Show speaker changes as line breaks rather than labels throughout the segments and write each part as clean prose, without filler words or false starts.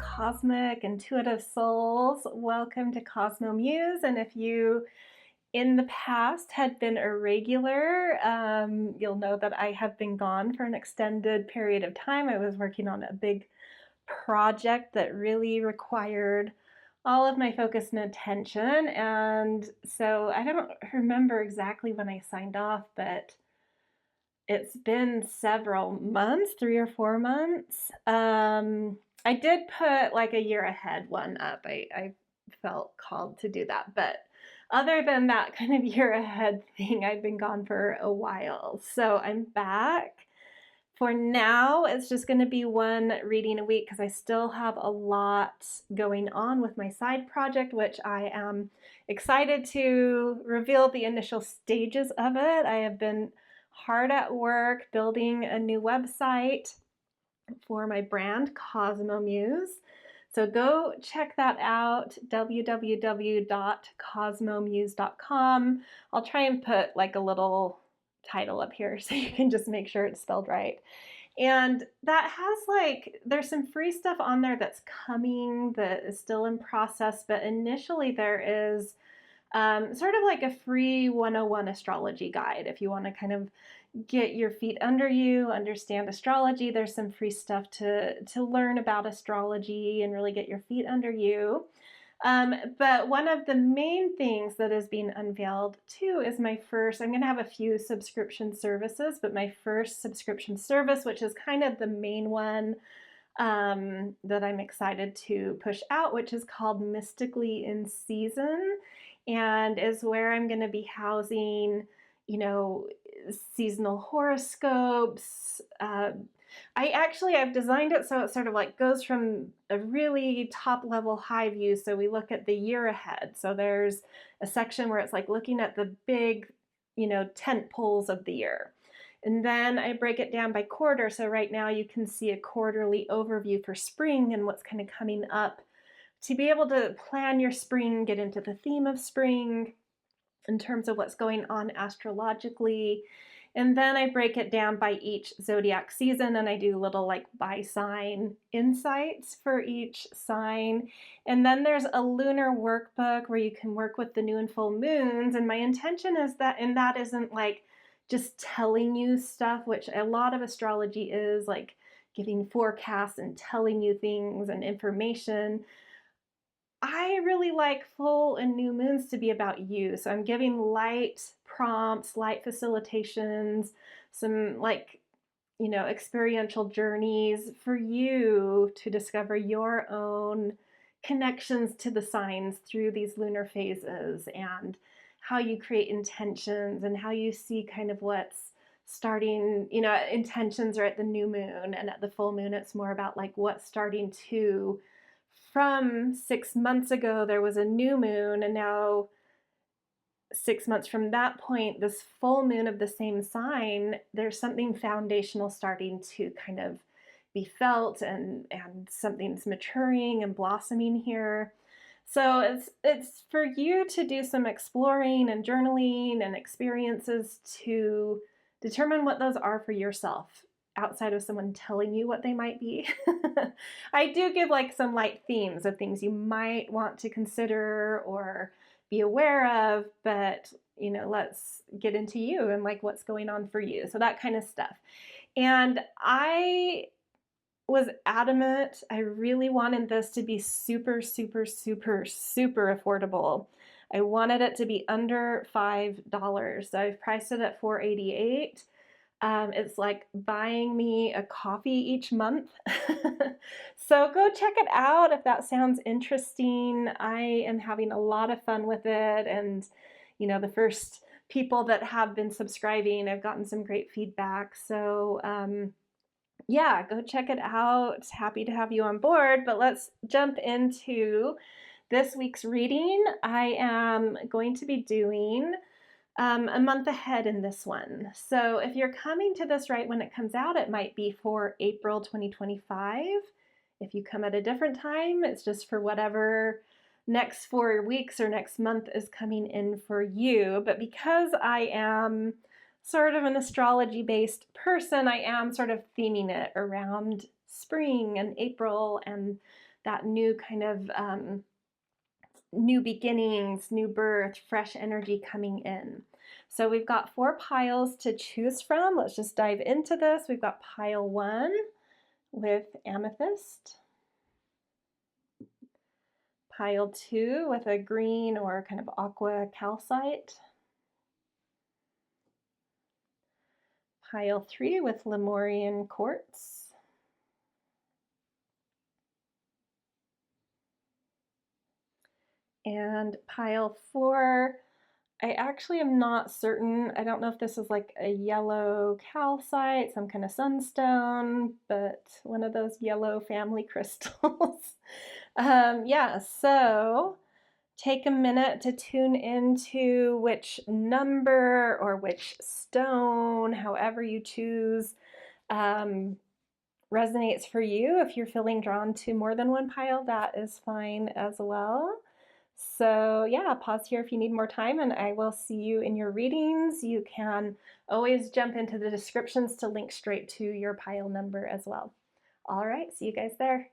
cosmic intuitive souls. Welcome to Cosmo Muse. And if you in the past had been a regular, you'll know that I have been gone for an extended period of time. I was working on a big project that really required all of my focus and attention. And so I don't remember exactly when I signed off, but it's been several months, 3 or 4 months. I did put like a year ahead one up. I felt called to do that. But other than that kind of year ahead thing, I've been gone for a while. So I'm back. For now, it's just going to be one reading a week because I still have a lot going on with my side project, which I am excited to reveal the initial stages of it. I have been hard at work building a new website for my brand, Cosmo Muse. So go check that out, www.cosmomuse.com. I'll try and put like a little title up here so you can just make sure it's spelled right. And that has there's some free stuff on there that's coming that is still in process, but initially there is sort of like a free 101 astrology guide. If you want to kind of get your feet under you, understand astrology, there's some free stuff to learn about astrology and really get your feet under you. But one of the main things that is being unveiled too is I'm going to have a few subscription services, but my first subscription service, which is kind of the main one that I'm excited to push out, which is called Mystically in Season, and is where I'm going to be housing, seasonal horoscopes. I've designed it so it sort of like goes from a really top level high view. So we look at the year ahead. So there's a section where it's like looking at the big, tent poles of the year. And then I break it down by quarter. So right now you can see a quarterly overview for spring and what's kind of coming up to be able to plan your spring, get into the theme of spring in terms of what's going on astrologically. And then I break it down by each zodiac season, and I do little by sign insights for each sign. And then there's a lunar workbook where you can work with the new and full moons. And my intention is that isn't just telling you stuff, which a lot of astrology is, like giving forecasts and telling you things and information. I really like full and new moons to be about you. So I'm giving light prompts, light facilitations, some experiential journeys for you to discover your own connections to the signs through these lunar phases, and how you create intentions and how you see kind of what's starting. Intentions are at the new moon, and at the full moon it's more about what's starting to. From 6 months ago, there was a new moon, and now 6 months from that point, this full moon of the same sign, there's something foundational starting to kind of be felt, and something's maturing and blossoming here. So it's for you to do some exploring and journaling and experiences to determine what those are for yourself, outside of someone telling you what they might be. I do give some light themes of things you might want to consider or be aware of, but let's get into you and what's going on for you. So that kind of stuff. And I was adamant. I really wanted this to be super, super, super, super affordable. I wanted it to be under $5. So I've priced it at $4.88. It's like buying me a coffee each month. So go check it out if that sounds interesting. I am having a lot of fun with it. And, the first people that have been subscribing, I've gotten some great feedback. So, yeah, go check it out. Happy to have you on board. But let's jump into this week's reading. I am going to be doing a month ahead in this one. So if you're coming to this right when it comes out, it might be for April 2025. If you come at a different time, it's just for whatever next 4 weeks or next month is coming in for you. But because I am sort of an astrology-based person, I am sort of theming it around spring and April and that new kind of new beginnings, new birth, fresh energy coming in. So we've got 4 piles to choose from. Let's just dive into this. We've got pile 1 with amethyst, pile 2 with a green or kind of aqua calcite, pile 3 with Lemurian quartz, and pile 4, I actually am not certain. I don't know if this is like a yellow calcite, some kind of sunstone, but one of those yellow family crystals. Yeah, so take a minute to tune into which number or which stone, however you choose, resonates for you. If you're feeling drawn to more than one pile, that is fine as well. So yeah, pause here if you need more time, and I will see you in your readings. You can always jump into the descriptions to link straight to your pile number as well. All right, see you guys there.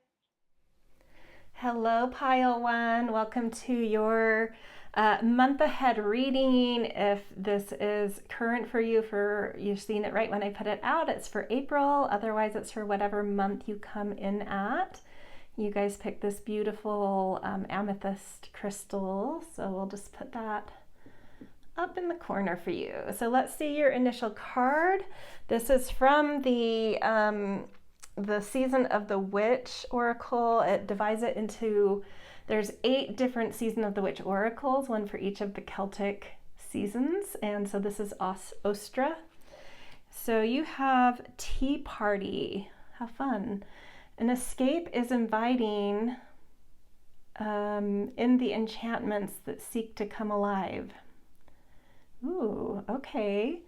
Hello, pile 1. Welcome to your month ahead reading. If this is current for you, you've seen it right when I put it out, it's for April. Otherwise, it's for whatever month you come in at. You guys picked this beautiful amethyst crystal, so we'll just put that up in the corner for you. So let's see your initial card. This is from the Season of the Witch Oracle. It divides it into, there's 8 different Season of the Witch oracles, one for each of the Celtic seasons, and so this is Ostra. So you have Tea Party. How fun. An escape is inviting in the enchantments that seek to come alive. Ooh, okay.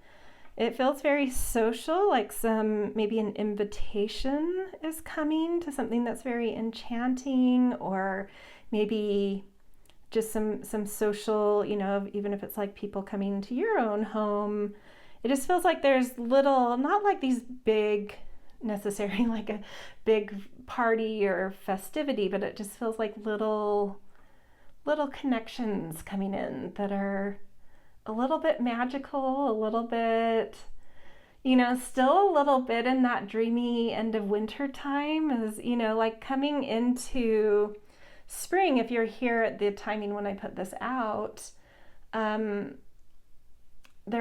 It feels very social, like maybe an invitation is coming to something that's very enchanting, or maybe just some social, you know, even if it's like people coming to your own home. It just feels like there's little, not like these big, necessarily like a big party or festivity, but it just feels like little connections coming in that are a little bit magical, a little bit, you know, still a little bit in that dreamy end of winter time, is, you know, like coming into spring. If you're here at the timing when I put this out, there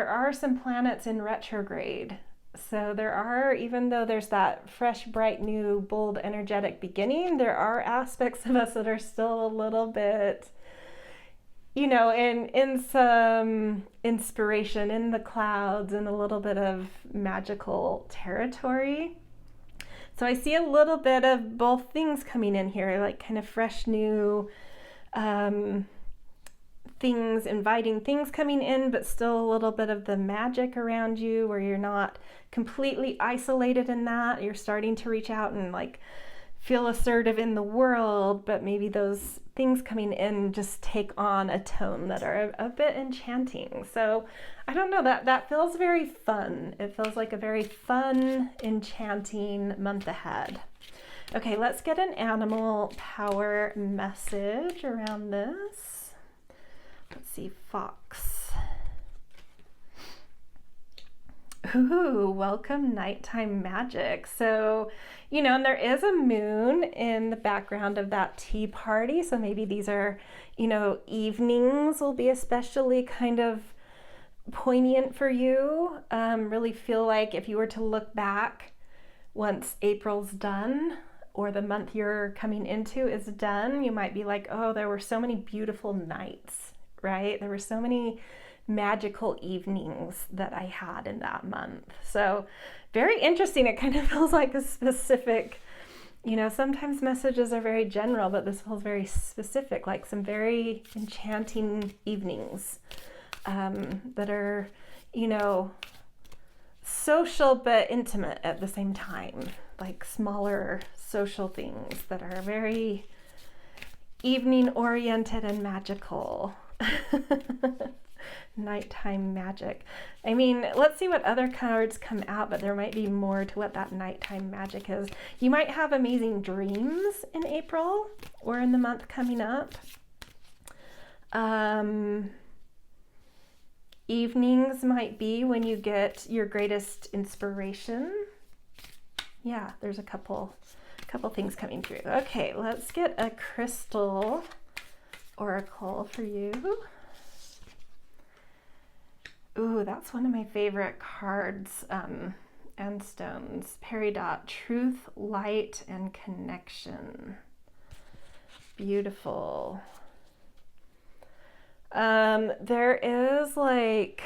are some planets in retrograde. So there are, even though there's that fresh, bright, new, bold, energetic beginning, there are aspects of us that are still a little bit, you know, in some inspiration in the clouds and a little bit of magical territory. So I see a little bit of both things coming in here, like kind of fresh, new things, inviting things coming in, but still a little bit of the magic around you where you're not completely isolated in that. You're starting to reach out and like feel assertive in the world, but maybe those things coming in just take on a tone that are a bit enchanting. So I don't know, that feels very fun. It feels like a very fun, enchanting month ahead. Okay, let's get an animal power message around this. Let's see, fox. Ooh, welcome nighttime magic. So, you know, and there is a moon in the background of that tea party. So maybe these are, you know, evenings will be especially kind of poignant for you. Really feel like if you were to look back once April's done, or the month you're coming into is done, you might be like, oh, there were so many beautiful nights, right? There were so many magical evenings that I had in that month. So very interesting. It kind of feels like a specific, you know, sometimes messages are very general, but this feels very specific, like some very enchanting evenings that are, you know, social but intimate at the same time, like smaller social things that are very evening oriented and magical. Nighttime magic. I mean, let's see what other cards come out, but there might be more to what that nighttime magic is. You might have amazing dreams in April or in the month coming up. Evenings might be when you get your greatest inspiration. Yeah, there's a couple things coming through. Okay, let's get a crystal oracle for you. Ooh, that's one of my favorite cards and stones. Peridot, truth, light, and connection. Beautiful. There is like,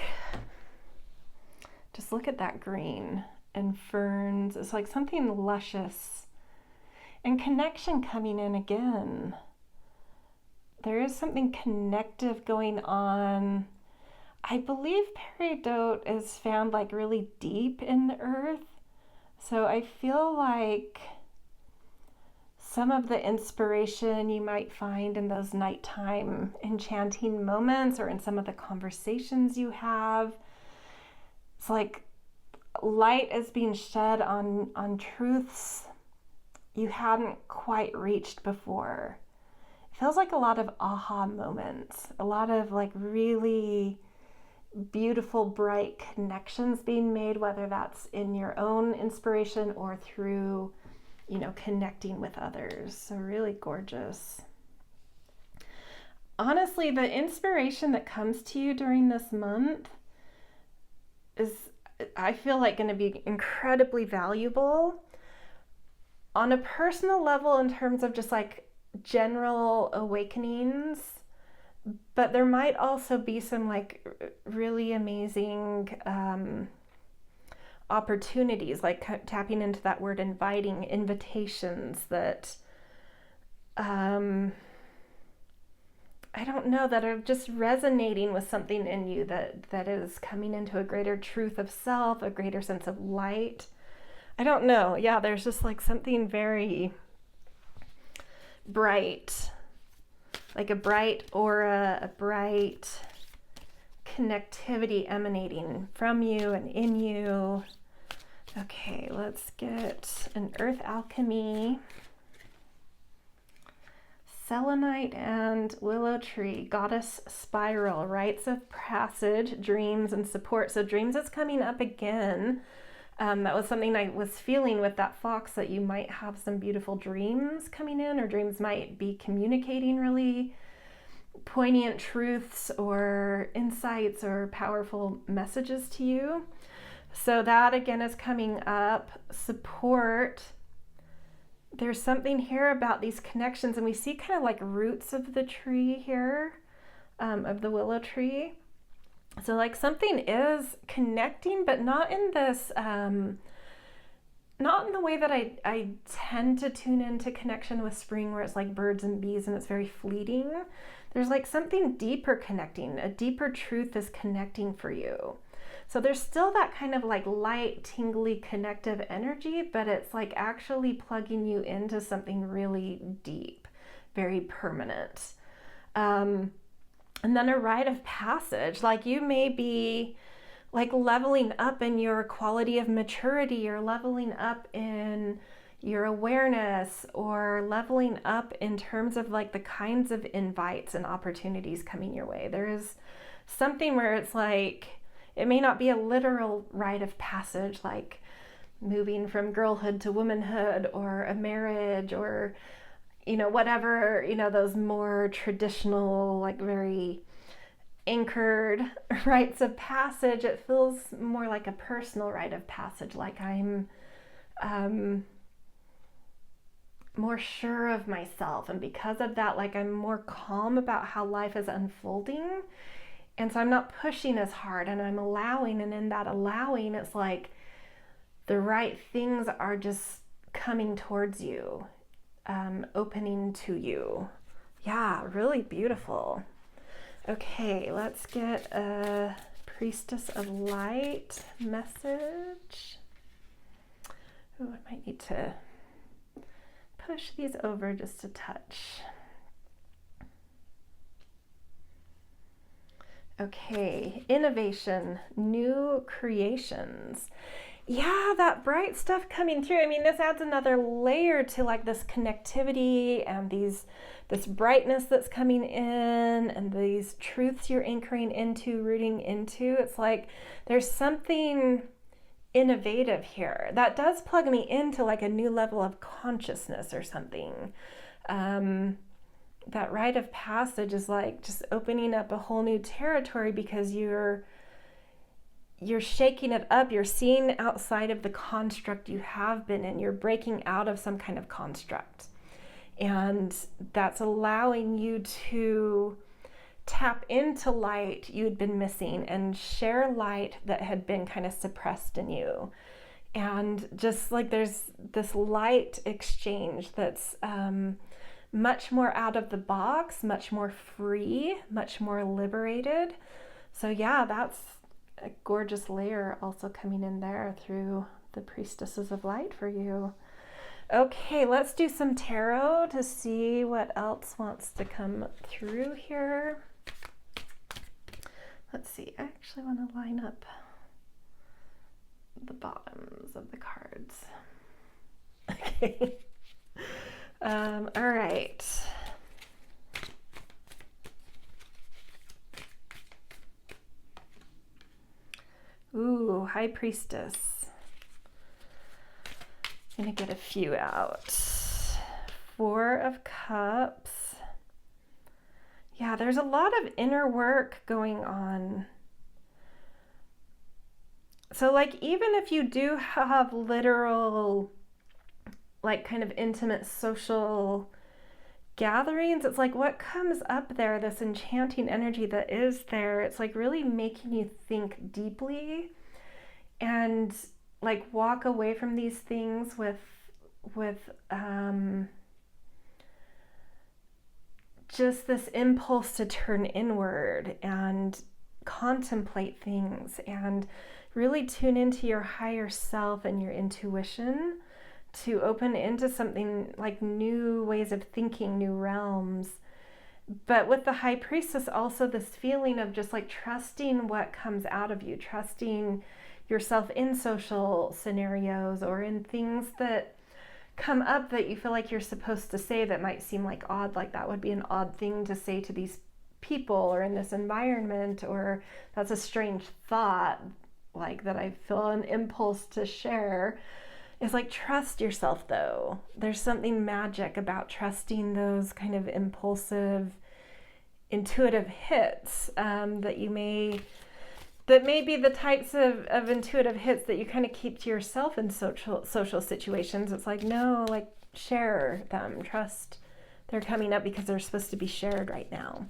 just look at that green and ferns. It's like something luscious and connection coming in again. There is something connective going on. I believe peridot is found like really deep in the earth. So I feel like some of the inspiration you might find in those nighttime enchanting moments or in some of the conversations you have. It's like light is being shed on truths you hadn't quite reached before. It feels like a lot of aha moments, a lot of like really beautiful, bright connections being made, whether that's in your own inspiration or through, you know, connecting with others. So really gorgeous. Honestly, the inspiration that comes to you during this month is, I feel like, going to be incredibly valuable on a personal level in terms of just like general awakenings. But there might also be some like really amazing opportunities, like tapping into that word inviting, invitations that I don't know, that are just resonating with something in you that is coming into a greater truth of self, a greater sense of light. I don't know. Yeah, there's just like something very bright, like a bright aura, a bright connectivity emanating from you and in you. Okay, let's get an earth alchemy. Selenite and willow tree, goddess spiral, rites of passage, dreams, and support. So dreams is coming up again. That was something I was feeling with that fox, that you might have some beautiful dreams coming in, or dreams might be communicating really poignant truths or insights or powerful messages to you. So that again is coming up. Support. There's something here about these connections, and we see kind of like roots of the tree here, of the willow tree. So like something is connecting, but not in this, not in the way that I tend to tune into connection with spring, where it's like birds and bees and it's very fleeting. There's like something deeper connecting, a deeper truth is connecting for you. So there's still that kind of like light, tingly, connective energy, but it's like actually plugging you into something really deep, very permanent. And then a rite of passage, like you may be like leveling up in your quality of maturity, or leveling up in your awareness, or leveling up in terms of like the kinds of invites and opportunities coming your way. There is something where it's like, it may not be a literal rite of passage, like moving from girlhood to womanhood, or a marriage, or, you know, whatever, you know, those more traditional, like very anchored rites of passage. It feels more like a personal rite of passage, like I'm more sure of myself, and because of that, like I'm more calm about how life is unfolding. And so I'm not pushing as hard, and I'm allowing, and in that allowing, it's like the right things are just coming towards you, opening to you. Yeah, really beautiful. Okay, let's get a Priestess of Light message. Oh, I might need to push these over just a touch. Okay, innovation, new creations. Yeah, that bright stuff coming through. I mean, this adds another layer to like this connectivity and this brightness that's coming in and these truths you're anchoring into, rooting into. It's like there's something innovative here that does plug me into like a new level of consciousness or something. That rite of passage is like just opening up a whole new territory because you're shaking it up. You're seeing outside of the construct you have been in. You're breaking out of some kind of construct. And that's allowing you to tap into light you had been missing and share light that had been kind of suppressed in you. And just like there's this light exchange that's much more out of the box, much more free, much more liberated. So yeah, that's a gorgeous layer also coming in there through the Priestesses of Light for you. Okay, let's do some tarot to see what else wants to come through here. Let's see, I actually want to line up the bottoms of the cards. Okay. All right. Ooh, High Priestess. I'm gonna get a few out. Four of Cups. Yeah, there's a lot of inner work going on. So like even if you do have literal like kind of intimate social gatherings, it's like what comes up there, this enchanting energy that is there, it's like really making you think deeply and like walk away from these things with just this impulse to turn inward and contemplate things and really tune into your higher self and your intuition to open into something like new ways of thinking, new realms. But with the High Priestess, also this feeling of just like trusting what comes out of you, trusting yourself in social scenarios or in things that come up that you feel like you're supposed to say that might seem like odd, like that would be an odd thing to say to these people or in this environment, or that's a strange thought, like that I feel an impulse to share. It's like trust yourself though. There's something magic about trusting those kind of impulsive, intuitive hits that may be the types of intuitive hits that you kind of keep to yourself in social situations. It's like, no, like share them, trust they're coming up because they're supposed to be shared right now.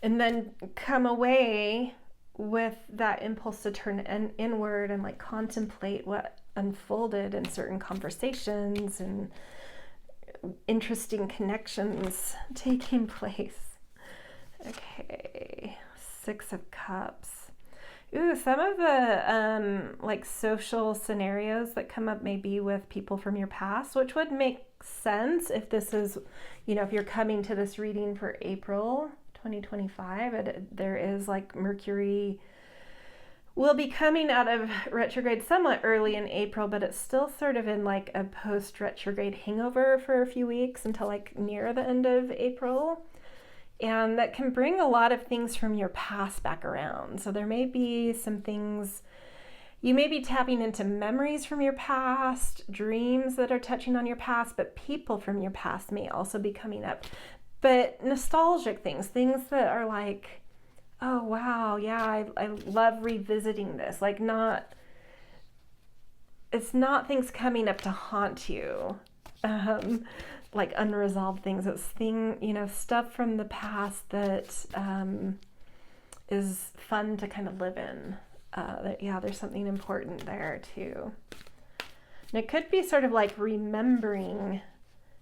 And then come away with that impulse to turn inward and like contemplate what unfolded in certain conversations and interesting connections taking place. Okay, Six of Cups. Ooh, some of the like social scenarios that come up may be with people from your past, which would make sense if this is, if you're coming to this reading for April 2025, there is like Mercury will be coming out of retrograde somewhat early in April, but it's still sort of in like a post-retrograde hangover for a few weeks until like near the end of April. And that can bring a lot of things from your past back around. So there may be some things, you may be tapping into memories from your past, dreams that are touching on your past, but people from your past may also be coming up. But nostalgic things that are like, oh wow, yeah, I love revisiting this. Like it's not things coming up to haunt you, like unresolved things. It's stuff from the past that is fun to kind of live in. There's something important there too. And it could be sort of like remembering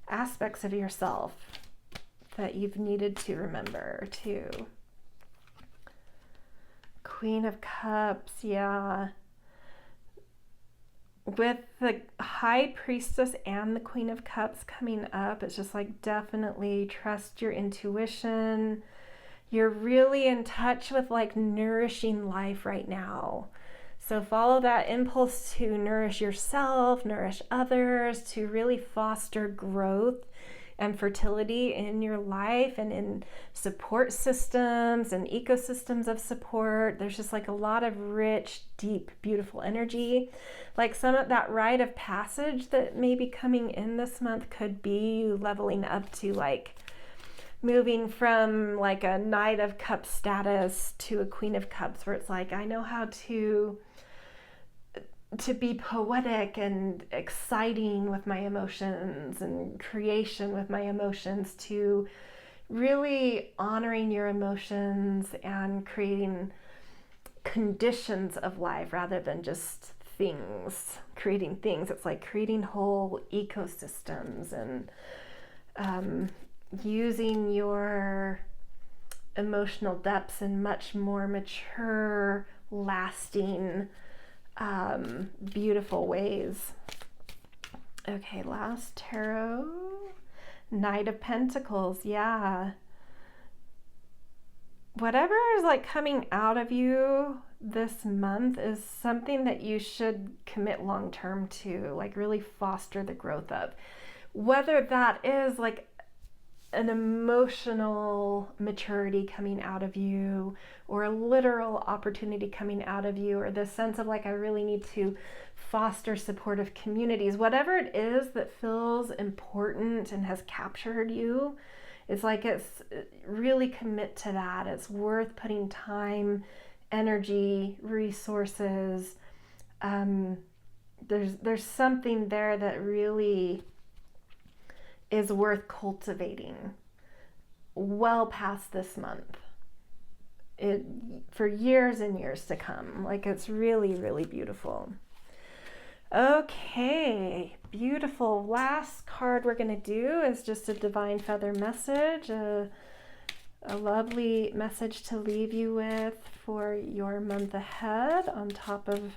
aspects of yourself that you've needed to remember too. Queen of Cups, yeah. With the High Priestess and the Queen of Cups coming up, it's just like definitely trust your intuition, You're really in touch with like nourishing life right now. So follow that impulse to nourish yourself, nourish others, to really foster growth and fertility in your life and in support systems and ecosystems of support. There's just like a lot of rich, deep, beautiful energy. Like some of that rite of passage that may be coming in this month could be you leveling up to like moving from like a Knight of Cups status to a Queen of Cups, where it's like, I know how to be poetic and exciting with my emotions and creation with my emotions, to really honoring your emotions and creating conditions of life rather than just things, creating things. It's like creating whole ecosystems and using your emotional depths in much more mature, lasting, beautiful ways. Okay, last tarot. Knight of Pentacles. Yeah. Whatever is like coming out of you this month is something that you should commit long term to, like really foster the growth of. Whether that is like an emotional maturity coming out of you, or a literal opportunity coming out of you, or the sense of like, I really need to foster supportive communities, whatever it is that feels important and has captured you, it's like, it's really commit to that. It's worth putting time, energy, resources. There's something there that really is worth cultivating well past this month, for years and years to come. Like, it's really, really beautiful. Okay, beautiful. Last card we're going to do is just a divine feather message, a lovely message to leave you with for your month ahead on top of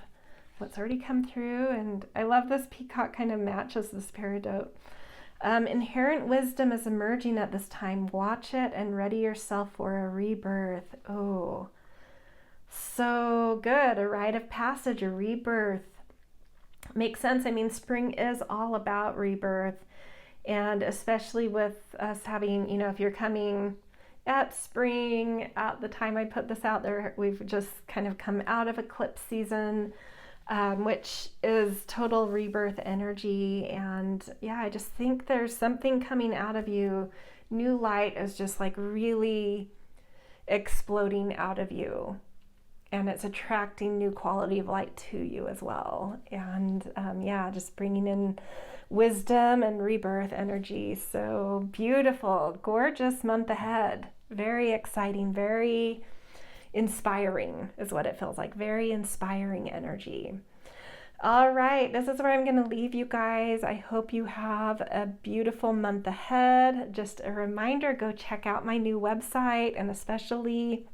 what's already come through. And I love this peacock kind of matches this peridot. Inherent wisdom is emerging at this time. Watch it and ready yourself for a rebirth. Oh, so good. A rite of passage, a rebirth. Makes sense. I mean, spring is all about rebirth. And especially with us having, you know, if you're coming at spring, at the time I put this out there, we've just kind of come out of eclipse season. Which is total rebirth energy. And yeah, I just think there's something coming out of you. New light is just like really exploding out of you. And it's attracting new quality of light to you as well. And yeah, just bringing in wisdom and rebirth energy. So beautiful, gorgeous month ahead. Very exciting, very inspiring is what it feels like. Very inspiring energy. All right, this is where I'm going to leave you guys. I hope you have a beautiful month ahead. Just a reminder, go check out my new website, and especially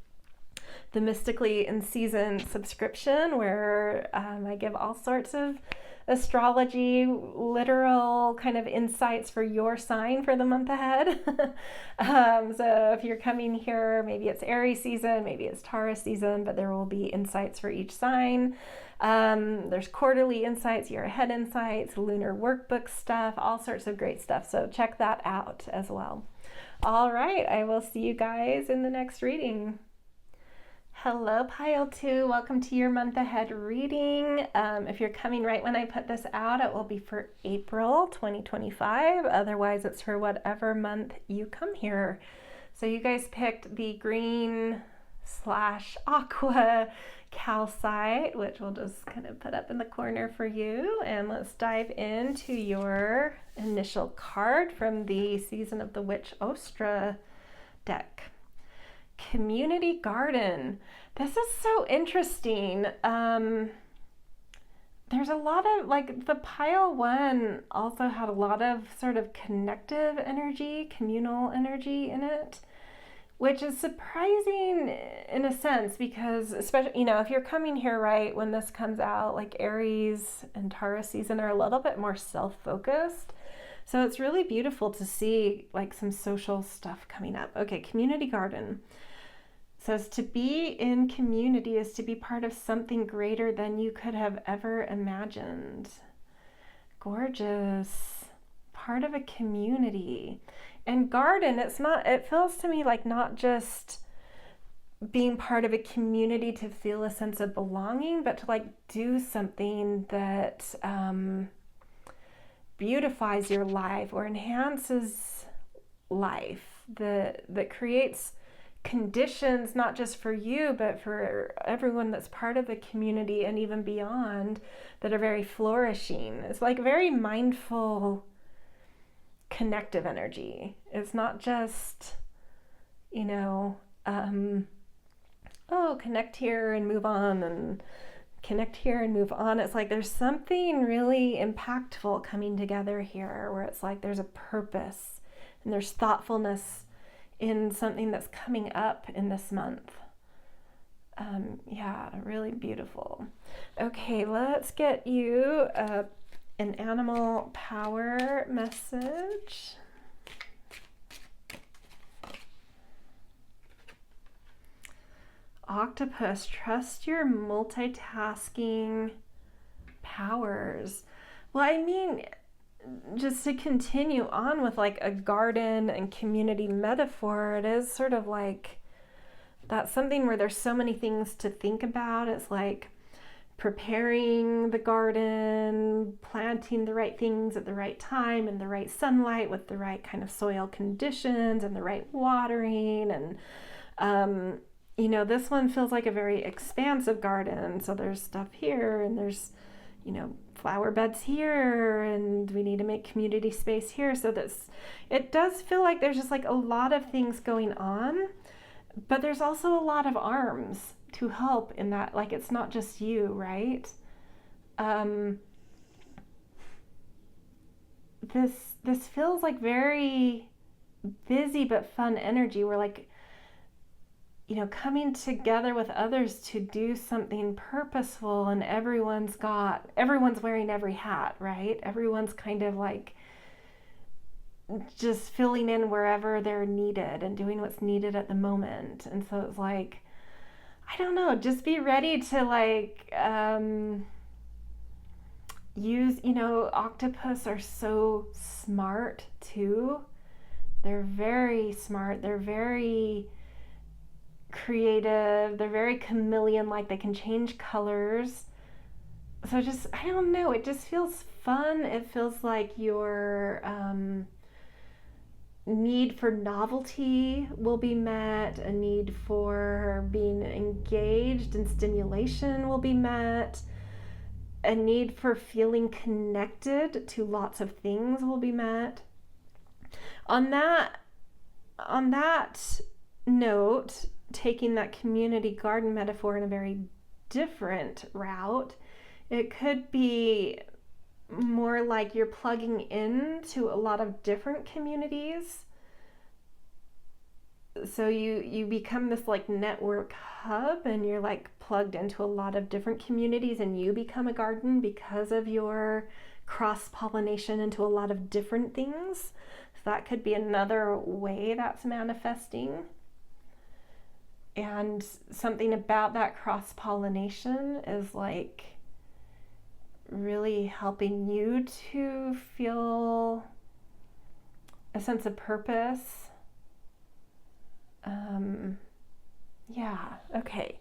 the Mystically in Season subscription, where I give all sorts of astrology, literal kind of insights for your sign for the month ahead. So if you're coming here, maybe it's Aries season, maybe it's Taurus season, but there will be insights for each sign. There's quarterly insights, year ahead insights, lunar workbook stuff, all sorts of great stuff. So check that out as well. All right, I will see you guys in the next reading. Hello, Pile 2. Welcome to your month ahead reading. If you're coming right when I put this out, it will be for April 2025. Otherwise, it's for whatever month you come here. So you guys picked the green / aqua calcite, which we'll just kind of put up in the corner for you. And let's dive into your initial card from the Season of the Witch Ostra deck. Community garden. This is so interesting. There's a lot of, like, the pile 1 also had a lot of sort of connective energy, communal energy in it, which is surprising in a sense, because especially, you know, if you're coming here right when this comes out, like Aries and Taurus season are a little bit more self-focused. So it's really beautiful to see like some social stuff coming up. Okay, community garden. says to be in community is to be part of something greater than you could have ever imagined. Gorgeous. Part of a community. And garden, it feels to me like not just being part of a community to feel a sense of belonging, but to like do something that beautifies your life or enhances life, that creates conditions not just for you but for everyone that's part of the community and even beyond, that are very flourishing. It's like very mindful, connective energy. It's not just, connect here and move on, and connect here and move on. It's like there's something really impactful coming together here, where it's like there's a purpose and there's thoughtfulness in something that's coming up in this month. Really beautiful. Okay, let's get you an animal power message. Octopus, trust your multitasking powers. Well, I mean, just to continue on with like a garden and community metaphor, it is sort of like that's something where there's so many things to think about. It's like preparing the garden, planting the right things at the right time and the right sunlight with the right kind of soil conditions and the right watering. And, this one feels like a very expansive garden. So there's stuff here and there's, flower beds here, and we need to make community space here. So it does feel like there's just like a lot of things going on, but there's also a lot of arms to help in that. Like, it's not just you, right? This feels like very busy but fun energy. We're like, coming together with others to do something purposeful, and everyone's wearing every hat, right? Everyone's kind of like just filling in wherever they're needed and doing what's needed at the moment. And so it's like, I don't know, just be ready to like use, octopus are so smart too. They're very smart. They're very creative. They're very chameleon-like. They can change colors. So I don't know, it just feels fun. It feels like your need for novelty will be met. A need for being engaged and stimulation will be met. A need for feeling connected to lots of things will be met. On that note, taking that community garden metaphor in a very different route, it could be more like you're plugging into a lot of different communities. So you become this like network hub, and you're like plugged into a lot of different communities, and you become a garden because of your cross-pollination into a lot of different things. So that could be another way that's manifesting. And something about that cross-pollination is like really helping you to feel a sense of purpose. Okay.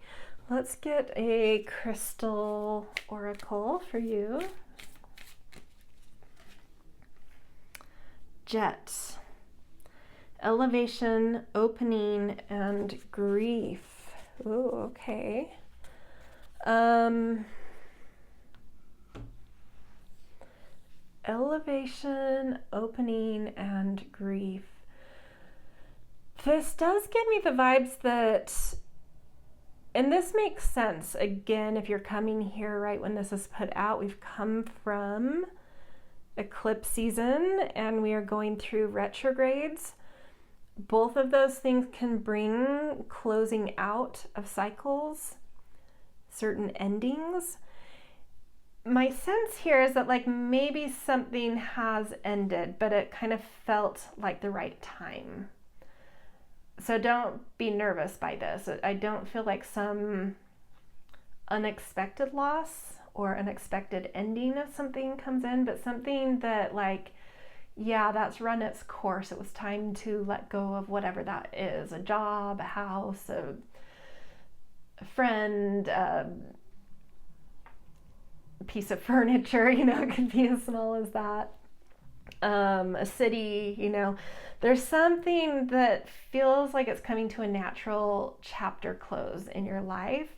Let's get a crystal oracle for you. Jet. Elevation, opening, and grief. Ooh, okay. Elevation, opening, and grief. This does give me the vibes that, and this makes sense, again, if you're coming here right when this is put out, we've come from eclipse season and we are going through retrogrades. Both of those things can bring closing out of cycles, certain endings. My sense here is that like maybe something has ended, but it kind of felt like the right time. So don't be nervous by this. I don't feel like some unexpected loss or unexpected ending of something comes in, but something that like, yeah, that's run its course. It was time to let go of whatever that is, a job, a house, a friend, a piece of furniture, it could be as small as that. A city, there's something that feels like it's coming to a natural chapter close in your life,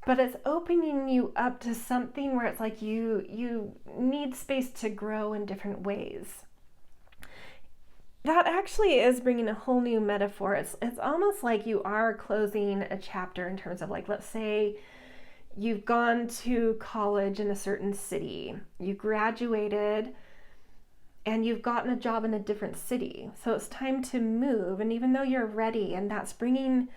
but it's opening you up to something where it's like you need space to grow in different ways. That actually is bringing a whole new metaphor. It's almost like you are closing a chapter in terms of like, let's say you've gone to college in a certain city, you graduated, and you've gotten a job in a different city. So it's time to move. And even though you're ready, and that's bringing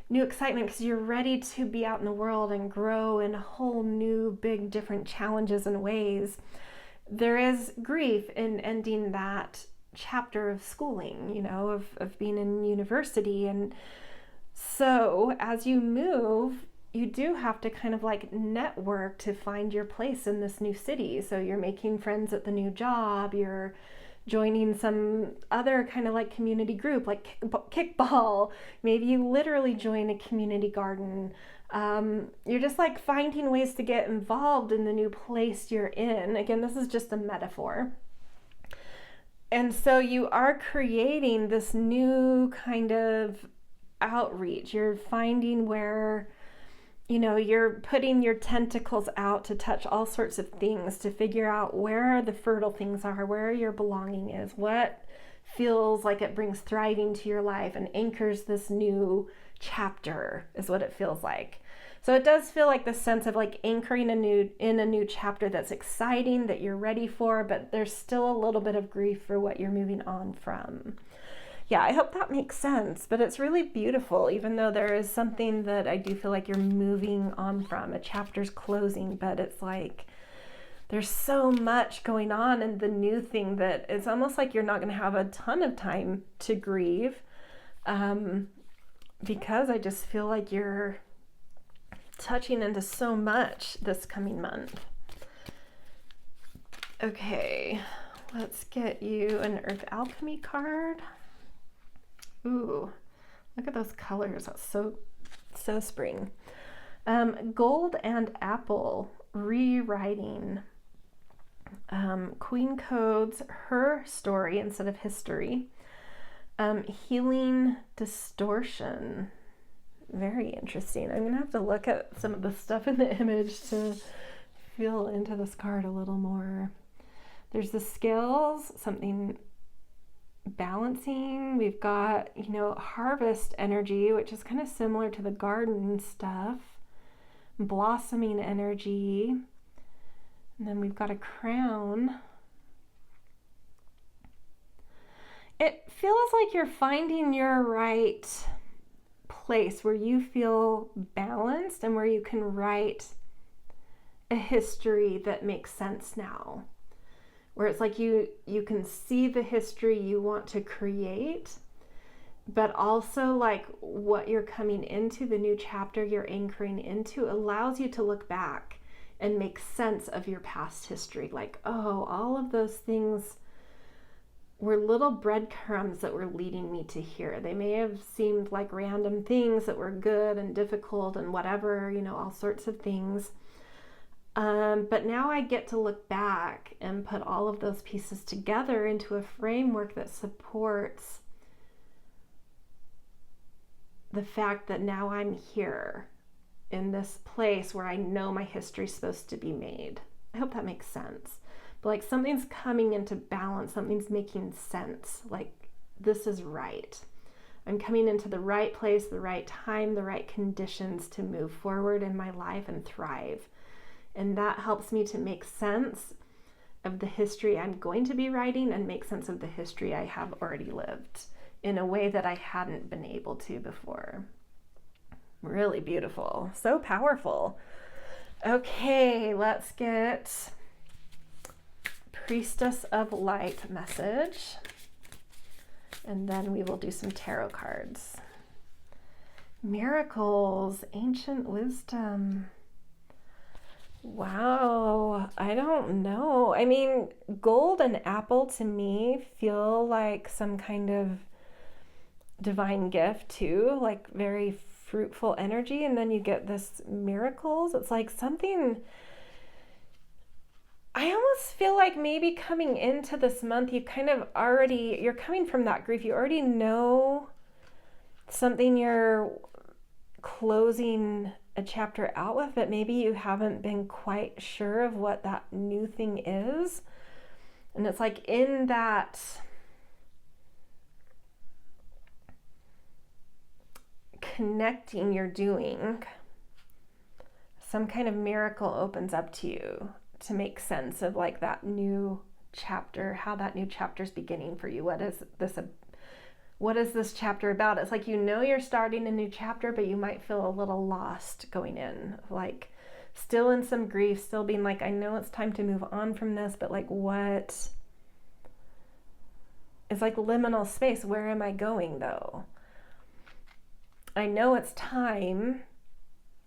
new excitement because you're ready to be out in the world and grow in whole new, big, different challenges and ways, there is grief in ending that chapter of schooling, of being in university. And so as you move, you do have to kind of like network to find your place in this new city. So you're making friends at the new job, you're joining some other kind of like community group, like kickball. Maybe you literally join a community garden. You're just like finding ways to get involved in the new place you're in. Again, this is just a metaphor. And so you are creating this new kind of outreach. You're finding where you're putting your tentacles out to touch all sorts of things, to figure out where the fertile things are, where your belonging is, what feels like it brings thriving to your life and anchors this new chapter is what it feels like. So it does feel like the sense of like anchoring in a new chapter that's exciting, that you're ready for, but there's still a little bit of grief for what you're moving on from. Yeah, I hope that makes sense, but it's really beautiful, even though there is something that I do feel like you're moving on from. A chapter's closing, but it's like there's so much going on in the new thing that it's almost like you're not going to have a ton of time to grieve, because I just feel like you're touching into so much this coming month. Okay, let's get you an Earth Alchemy card. Ooh, look at those colors. That's so spring. Gold and apple, rewriting. Queen codes her story instead of history. Healing distortion. Very interesting. I'm going to have to look at some of the stuff in the image to feel into this card a little more. There's the scales, something balancing. We've got, harvest energy, which is kind of similar to the garden stuff. Blossoming energy. And then we've got a crown. It feels like you're finding your right place where you feel balanced and where you can write a history that makes sense now. Where it's like you can see the history you want to create, but also like what you're coming into, the new chapter you're anchoring into, allows you to look back and make sense of your past history. Like, oh, all of those things were little breadcrumbs that were leading me to here. They may have seemed like random things that were good and difficult and whatever, all sorts of things. But now I get to look back and put all of those pieces together into a framework that supports the fact that now I'm here in this place where I know my history is supposed to be made. I hope that makes sense. But like something's coming into balance, something's making sense. Like this is right. I'm coming into the right place, the right time, the right conditions to move forward in my life and thrive. And that helps me to make sense of the history I'm going to be writing and make sense of the history I have already lived in a way that I hadn't been able to before. Really beautiful. So powerful. Okay, let's get Priestess of Light message. And then we will do some tarot cards. Miracles, ancient wisdom. Wow, I don't know. I mean, gold and apple to me feel like some kind of divine gift too, like very fruitful energy. And then you get this miracles. It's like something, I almost feel like maybe coming into this month, you kind of already, you're coming from that grief. You already know something you're closing a chapter out with, but maybe you haven't been quite sure of what that new thing is. And it's like in that connecting you're doing, some kind of miracle opens up to you to make sense of like that new chapter, how that new chapter is beginning for you. What is this chapter about? It's like, you know, you're starting a new chapter, but you might feel a little lost going in, like still in some grief, still being like, I know it's time to move on from this, but like, what is like liminal space? Where am I going though? I know it's time.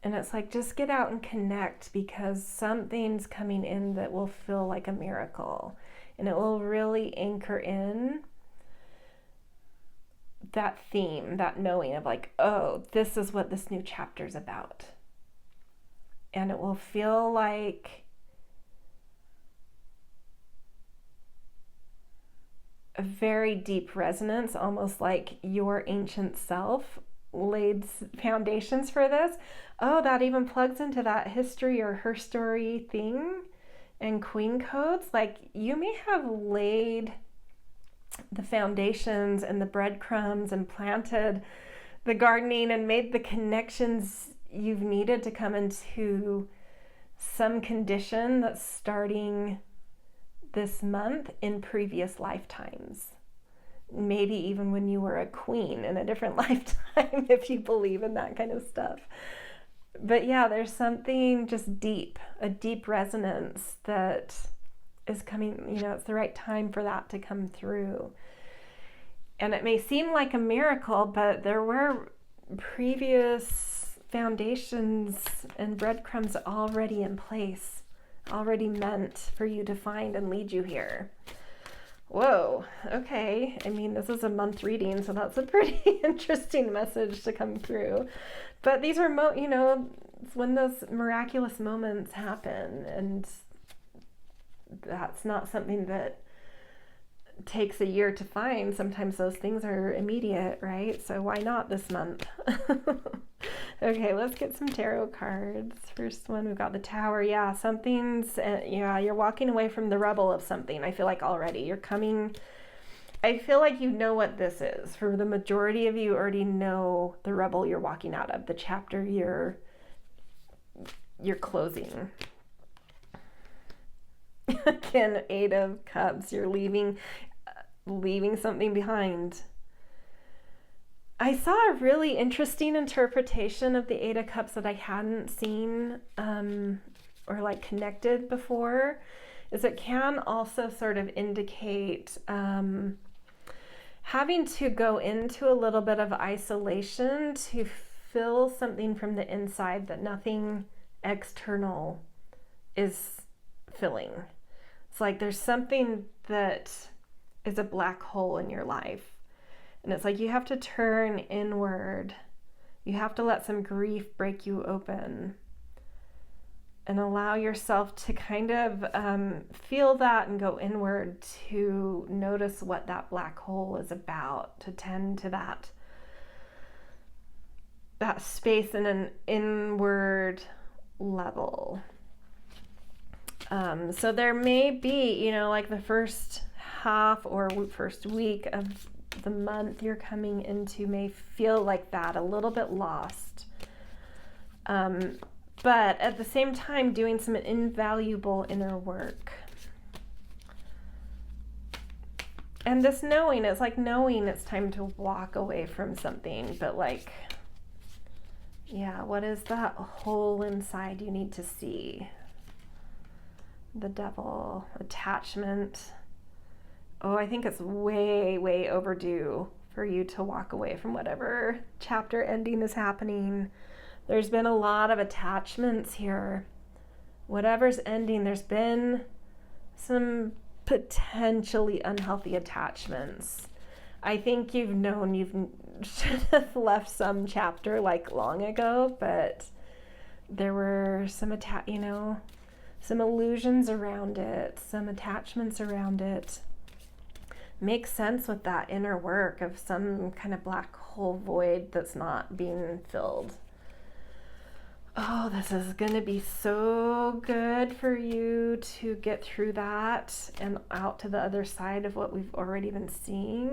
And it's like, just get out and connect, because something's coming in that will feel like a miracle, and it will really anchor in that theme, that knowing of like, oh, this is what this new chapter's about. And it will feel like a very deep resonance, almost like your ancient self laid foundations for this. Oh, that even plugs into that history or her story thing and queen codes. Like, you may have laid the foundations and the breadcrumbs and planted the gardening and made the connections you've needed to come into some condition that's starting this month in previous lifetimes. Maybe even when you were a queen in a different lifetime, if you believe in that kind of stuff. But yeah, there's something just deep, a deep resonance that is coming, you know, it's the right time for that to come through. And it may seem like a miracle, but there were previous foundations and breadcrumbs already in place, already meant for you to find and lead you here. Whoa, okay. I mean, this is a month reading, so that's a pretty interesting message to come through. But these are, you know, it's when those miraculous moments happen, and that's not something that takes a year to find. Sometimes those things are immediate, right? So why not this month? Okay, let's get some tarot cards. First one, we've got the Tower. Yeah, something's, yeah, you're walking away from the rubble of something. I feel like already you're coming, I feel like you know what this is. For the majority of you already know the rubble you're walking out of, the chapter you're closing. Again, 8 of Cups, you're leaving something behind. I saw a really interesting interpretation of the 8 of Cups that I hadn't seen or like connected before, is it can also sort of indicate having to go into a little bit of isolation to fill something from the inside that nothing external is filling. It's like there's something that is a black hole in your life. And it's like you have to turn inward. You have to let some grief break you open and allow yourself to kind of feel that and go inward to notice what that black hole is about, to tend to that space in an inward level. So there may be, you know, like the first half or first week of the month you're coming into may feel like that, a little bit lost. But at the same time, doing some invaluable inner work. And this knowing, it's like knowing it's time to walk away from something, but like, yeah, what is that hole inside you need to see? The Devil, attachment, oh, I think it's way, way overdue for you to walk away from whatever chapter ending is happening. There's been a lot of attachments here. Whatever's ending, there's been some potentially unhealthy attachments. I think you've known you should have left some chapter like long ago, but there were some some illusions around it, some attachments around it. Makes sense with that inner work of some kind of black hole void that's not being filled. Oh, this is going to be so good for you to get through that and out to the other side of what we've already been seeing.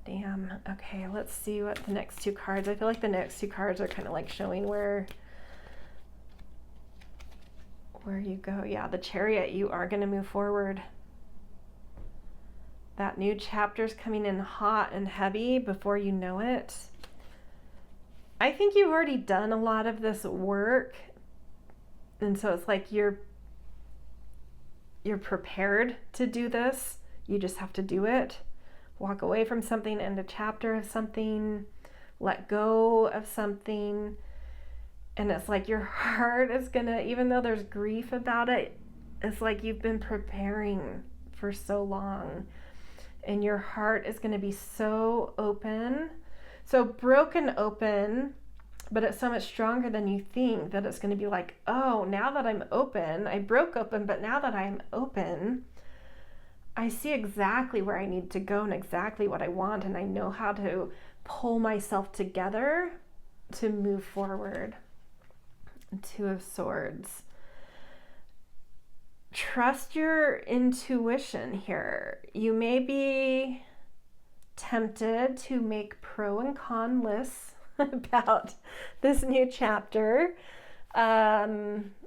Damn. Okay, let's see what the next two cards. I feel like the next two cards are kind of like showing where you go. Yeah, the Chariot, you are going to move forward. That new chapter's coming in hot and heavy before you know it. I think you've already done a lot of this work. And so it's like you're prepared to do this. You just have to do it. Walk away from something, end a chapter of something, let go of something. And it's like your heart is gonna, even though there's grief about it, it's like you've been preparing for so long. And your heart is gonna be so open, so broken open, but it's so much stronger than you think, that it's gonna be like, oh, now that I'm open, I broke open, but now that I'm open, I see exactly where I need to go and exactly what I want, and I know how to pull myself together to move forward. Two of Swords. Trust your intuition here. You may be tempted to make pro and con lists about this new chapter,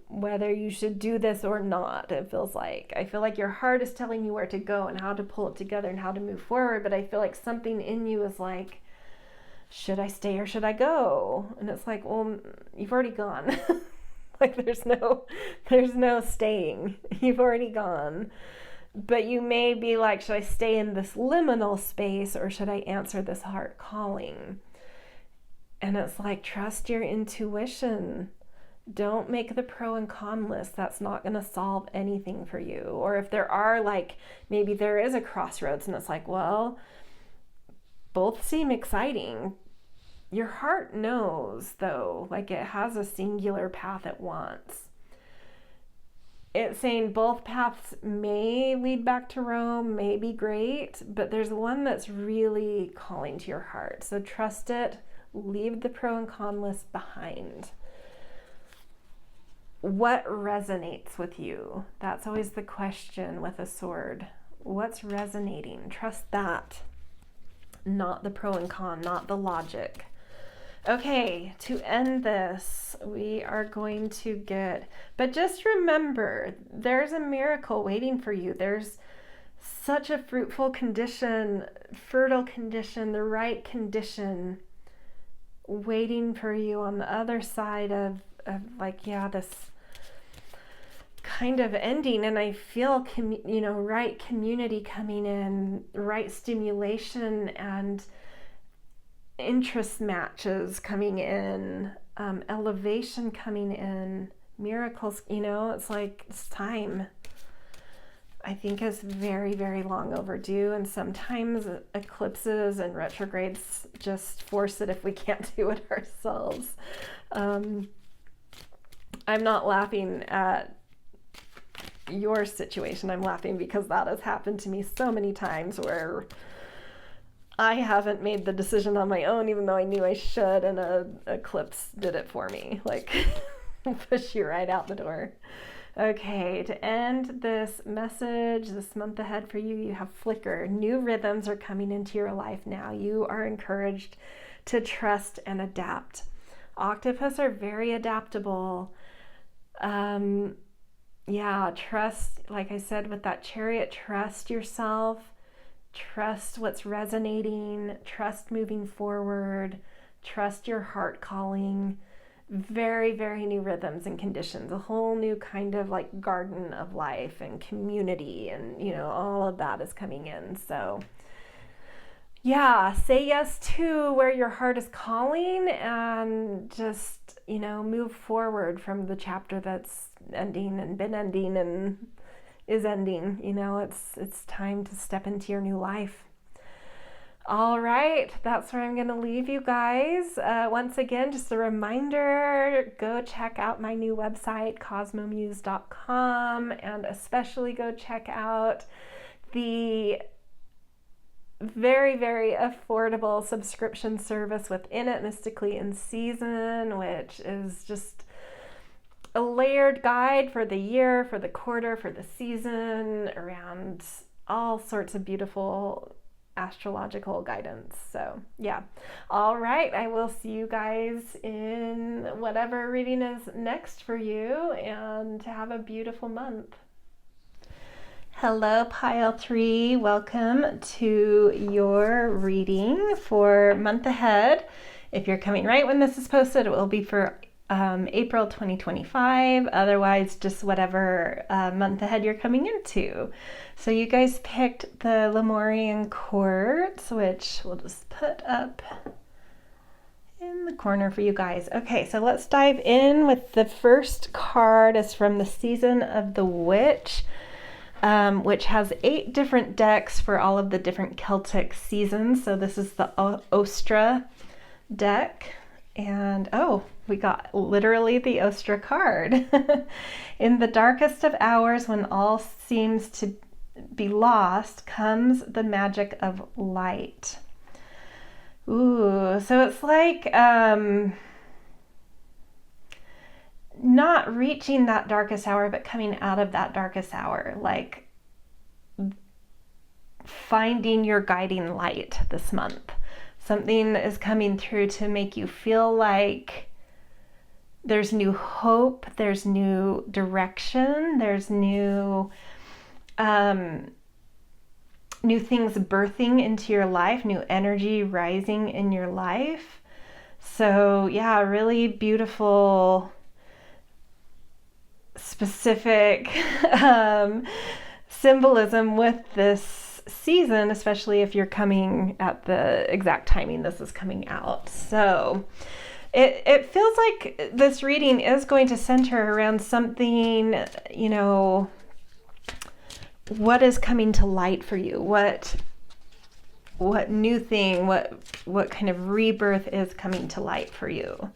whether you should do this or not. It feels like, I feel like your heart is telling you where to go and how to pull it together and how to move forward, but I feel like something in you is like, should I stay or should I go? And it's like, well, you've already gone. Like there's no staying. You've already gone. But you may be like, should I stay in this liminal space or should I answer this heart calling? And it's like, trust your intuition. Don't make the pro and con list. That's not going to solve anything for you. Or if there are, like, maybe there is a crossroads and it's like, well, both seem exciting. Your heart knows, though, like it has a singular path it wants. It's saying both paths may lead back to Rome, may be great, but there's one that's really calling to your heart. So trust it. Leave the pro and con list behind. What resonates with you? That's always the question with a sword. What's resonating? Trust that. Not the pro and con, not the logic. Okay, to end this, we are going to get, but just remember, there's a miracle waiting for you. There's such a fruitful condition, fertile condition, the right condition waiting for you on the other side of like, yeah, this kind of ending. And I feel, right community coming in, right stimulation and interest matches coming in, elevation coming in, miracles, it's like, it's time. I think is very, very long overdue. And sometimes eclipses and retrogrades just force it if we can't do it ourselves. I'm not laughing at your situation. I'm laughing because that has happened to me so many times where I haven't made the decision on my own, even though I knew I should, and a eclipse did it for me. Like, push you right out the door. Okay, to end this message, this month ahead for you, you have Flicker. New rhythms are coming into your life now. You are encouraged to trust and adapt. Octopus are very adaptable. Trust, like I said, with that Chariot, trust yourself. Trust what's resonating, trust moving forward, trust your heart calling, very, very new rhythms and conditions, a whole new kind of like garden of life and community, and all of that is coming in. So yeah, say yes to where your heart is calling, and just move forward from the chapter that's ending and been ending and is ending. It's time to step into your new life. All right, that's where I'm going to leave you guys. Once again, just a reminder, go check out my new website, cosmomuse.com, and especially go check out the very, very affordable subscription service within it, Mystically in Season, which is just a layered guide for the year, for the quarter, for the season, around all sorts of beautiful astrological guidance. So yeah. All right, I will see you guys in whatever reading is next for you, and have a beautiful month. Hello, Pile 3. Welcome to your reading for month ahead. If you're coming right when this is posted, it will be for April 2025. Otherwise, just whatever month ahead you're coming into. So you guys picked the Lemurian quartz, which we'll just put up in the corner for you guys. Okay, so let's dive in with the first card. Is from the Season of the Witch, which has 8 different decks for all of the different Celtic seasons. So this is the Ostra deck. And we got literally the Ostra card. In the darkest of hours, when all seems to be lost, comes the magic of light. Ooh, so it's like not reaching that darkest hour, but coming out of that darkest hour, like finding your guiding light this month. Something is coming through to make you feel like there's new hope, there's new direction, there's new things birthing into your life, new energy rising in your life. So yeah, really beautiful, specific symbolism with this season, especially if you're coming at the exact timing this is coming out. So it feels like this reading is going to center around something, what is coming to light for you, what new thing, what kind of rebirth is coming to light for you.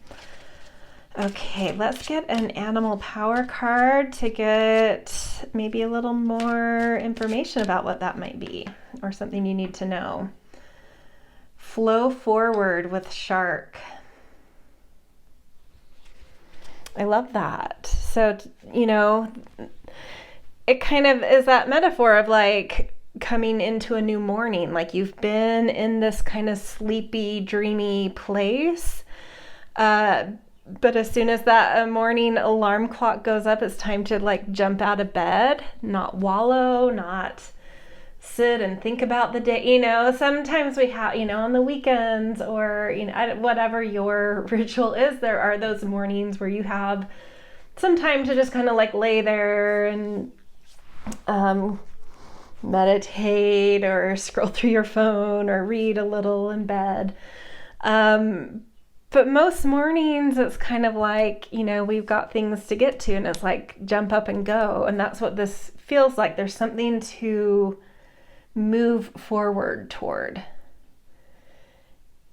Okay, let's get an animal power card to get maybe a little more information about what that might be, or something you need to know. Flow forward with shark. I love that. So, it kind of is that metaphor of like coming into a new morning, like you've been in this kind of sleepy, dreamy place. But as soon as that morning alarm clock goes up, it's time to like jump out of bed, not wallow, not sit and think about the day. Sometimes we have, on the weekends or, whatever your ritual is, there are those mornings where you have some time to just kind of like lay there and meditate or scroll through your phone or read a little in bed. But most mornings it's kind of like, we've got things to get to, and it's like jump up and go. And that's what this feels like. There's something to move forward toward.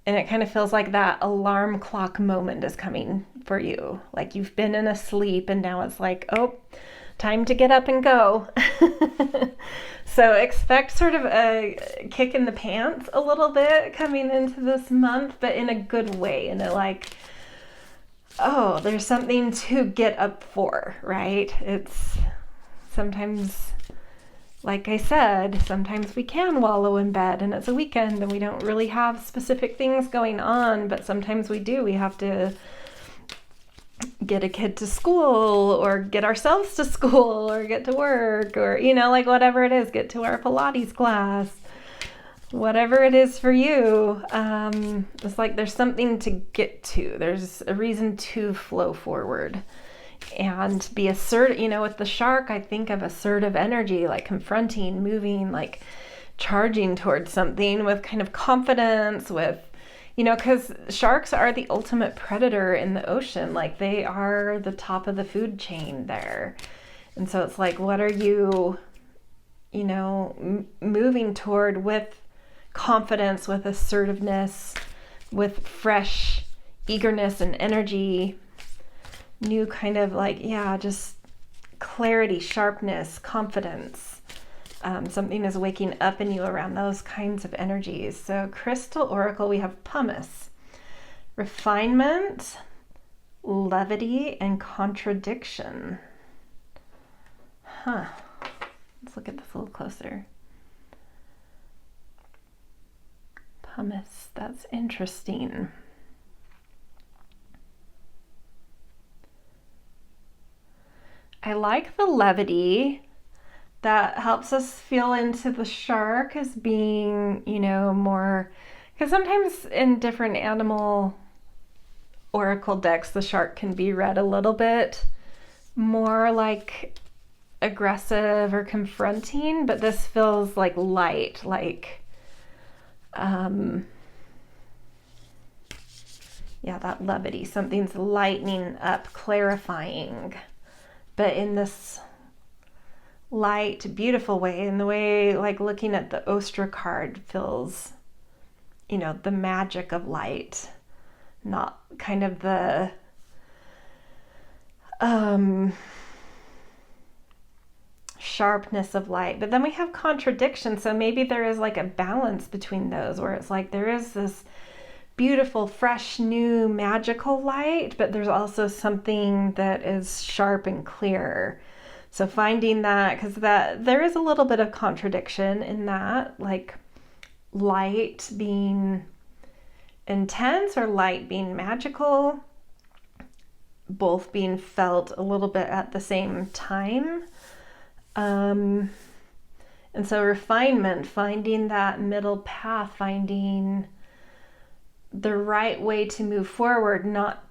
And it kind of feels like that alarm clock moment is coming for you. Like you've been in a sleep and now it's like, time to get up and go. So expect sort of a kick in the pants a little bit coming into this month, but in a good way. And there's something to get up for, right? It's sometimes, like I said, sometimes we can wallow in bed and it's a weekend and we don't really have specific things going on, but sometimes we do. We have to get a kid to school or get ourselves to school or get to work or, like whatever it is, get to our Pilates class. whatever it is for you, it's like there's something to get to. There's a reason to flow forward and be assertive. You know, with the shark, I think of assertive energy, like confronting, moving, like charging towards something with kind of confidence, with, you know, because sharks are the ultimate predator in the ocean. Like they are the top of the food chain there. And so it's like, what are you, you know, moving toward with confidence, with assertiveness, with fresh eagerness and energy, new kind of like, yeah, just clarity, sharpness, confidence. Something is waking up in you around those kinds of energies. So crystal oracle, we have pumice, refinement, levity, and contradiction. Let's look at this a little closer. Pumice, that's interesting. I like the levity. That helps us feel into the shark as being, you know, more, because sometimes in different animal oracle decks, the shark can be read a little bit more like aggressive or confronting, but this feels like light, like, yeah, that levity, something's lightening up, clarifying, but in this light, beautiful way, in the way like looking at the Ostra card feels, you know, the magic of light, not kind of the sharpness of light. But then we have contradiction, so maybe there is like a balance between those, where it's like there is this beautiful, fresh, new, magical light, but there's also something that is sharp and clear. So finding that, because that there is a little bit of contradiction in that, like light being intense or light being magical, both being felt a little bit at the same time. And so refinement, finding that middle path, finding the right way to move forward, not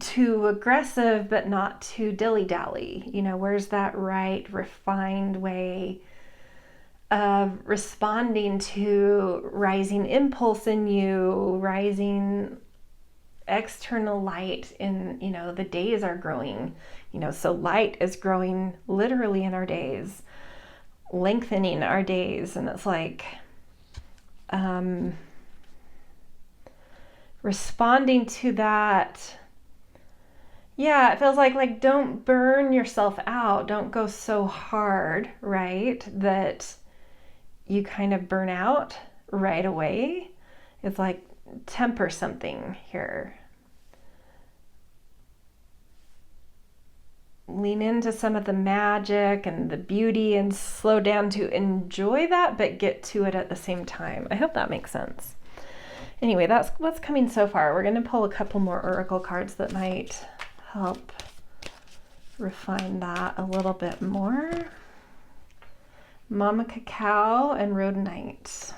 too aggressive, but not too dilly-dally. You know, where's that right, refined way of responding to rising impulse in you, rising external light in, you know, the days are growing, you know, so light is growing literally in our days, lengthening our days. And it's like, responding to that. Yeah, it feels like don't burn yourself out. Don't go so hard, right, that you kind of burn out right away. It's like temper something here. Lean into some of the magic and the beauty and slow down to enjoy that, but get to it at the same time. I hope that makes sense. Anyway, that's what's coming so far. We're going to pull a couple more oracle cards that might help refine that a little bit more. Mama Cacao and Rhodonite.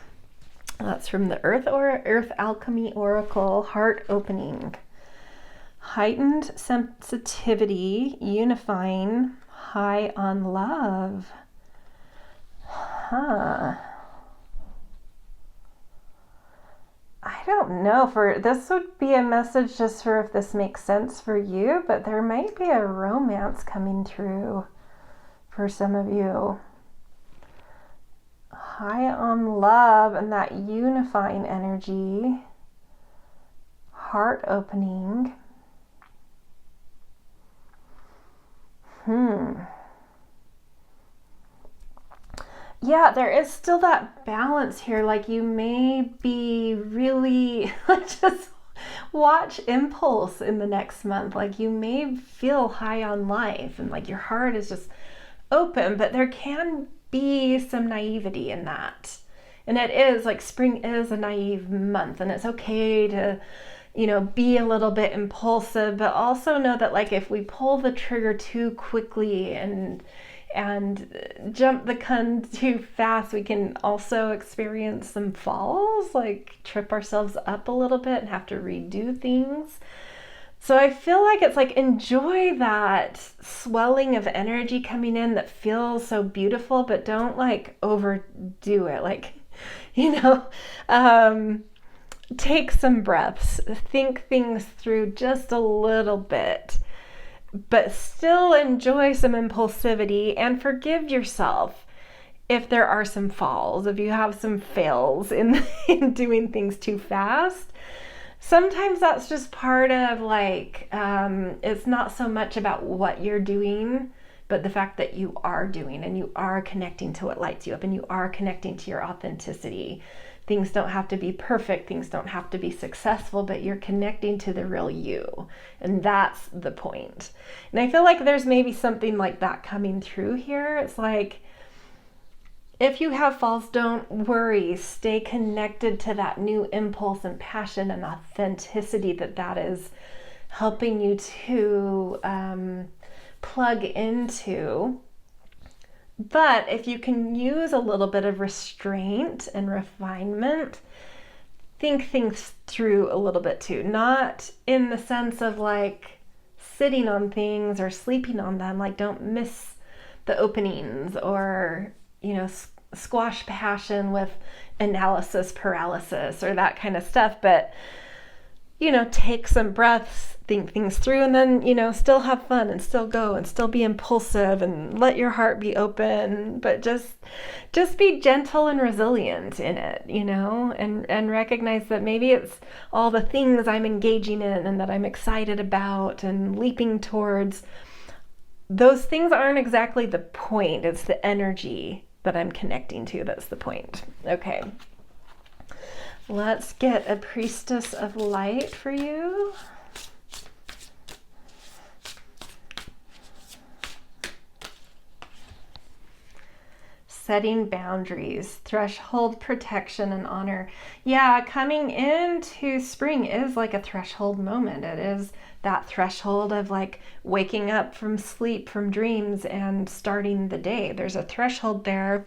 That's from the Earth Alchemy Oracle, Heart Opening. Heightened sensitivity, unifying, high on love. I don't know, for this would be a message just for if this makes sense for you, but there might be a romance coming through for some of you. High on love and that unifying energy, heart opening. Yeah, there is still that balance here. Like you may be really just watch impulse in the next month. Like you may feel high on life and like your heart is just open, but there can be some naivety in that. And it is like spring is a naive month, and it's okay to, you know, be a little bit impulsive, but also know that like if we pull the trigger too quickly and and jump the gun too fast, we can also experience some falls, like trip ourselves up a little bit and have to redo things. So I feel like it's like enjoy that swelling of energy coming in that feels so beautiful, but don't like overdo it. Like, take some breaths, think things through just a little bit, but still enjoy some impulsivity and forgive yourself if there are some falls, if you have some fails in doing things too fast. Sometimes that's just part of like, it's not so much about what you're doing, but the fact that you are doing and you are connecting to what lights you up and you are connecting to your authenticity. Things don't have to be perfect, things don't have to be successful, but you're connecting to the real you. And that's the point. And I feel like there's maybe something like that coming through here. It's like, if you have falls, don't worry. Stay connected to that new impulse and passion and authenticity that is helping you to plug into. But if you can use a little bit of restraint and refinement, think things through a little bit too. Not in the sense of like sitting on things or sleeping on them. Like, don't miss the openings or, squash passion with analysis paralysis or that kind of stuff. But, take some breaths, think things through, and then, still have fun and still go and still be impulsive and let your heart be open, but just be gentle and resilient in it, and recognize that maybe it's all the things I'm engaging in and that I'm excited about and leaping towards. Those things aren't exactly the point. It's the energy that I'm connecting to that's the point. Okay. Let's get a Priestess of Light for you. Setting boundaries, threshold protection and honor. Yeah, coming into spring is like a threshold moment. It is that threshold of like waking up from sleep, from dreams, and starting the day. There's a threshold there.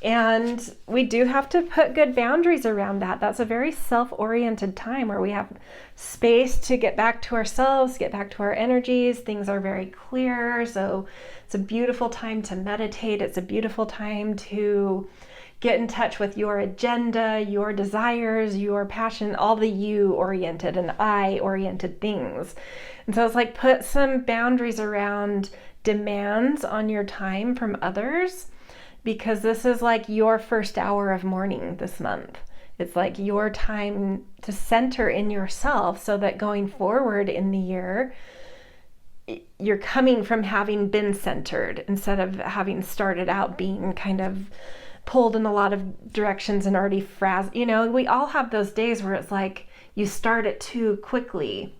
And we do have to put good boundaries around that. That's a very self-oriented time where we have space to get back to ourselves, get back to our energies. Things are very clear. So it's a beautiful time to meditate. It's a beautiful time to get in touch with your agenda, your desires, your passion, all the you-oriented and I-oriented things. And so it's like put some boundaries around demands on your time from others, because this is like your first hour of morning this month. It's like your time to center in yourself so that going forward in the year, you're coming from having been centered instead of having started out being kind of pulled in a lot of directions and already frazzled. We all have those days where it's like you start it too quickly,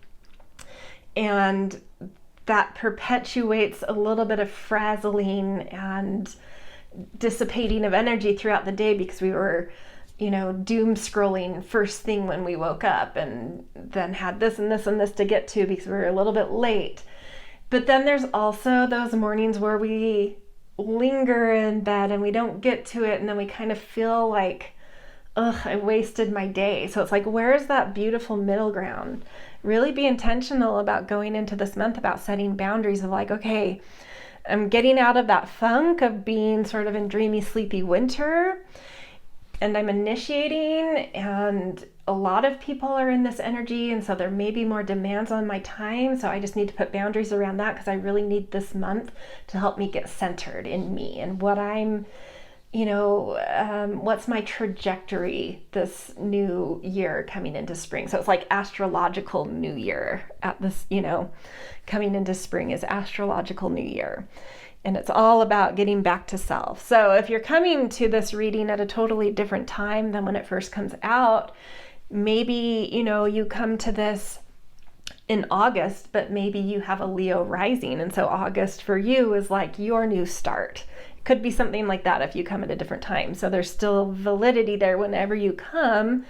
and that perpetuates a little bit of frazzling and dissipating of energy throughout the day because we were, doom scrolling first thing when we woke up and then had this and this and this to get to because we were a little bit late. But then there's also those mornings where we linger in bed and we don't get to it, and then we kind of feel like, I wasted my day. So it's like, where's that beautiful middle ground? Really be intentional about going into this month about setting boundaries of like, okay, I'm getting out of that funk of being sort of in dreamy, sleepy winter, and I'm initiating, and a lot of people are in this energy, and so there may be more demands on my time, so I just need to put boundaries around that because I really need this month to help me get centered in me and what I'm, what's my trajectory this new year coming into spring. So it's like astrological new year at this, coming into spring is astrological new year. And it's all about getting back to self. So if you're coming to this reading at a totally different time than when it first comes out, maybe, you come to this in August, but maybe you have a Leo rising. And so August for you is like your new start. It could be something like that if you come at a different time. So there's still validity there whenever you come.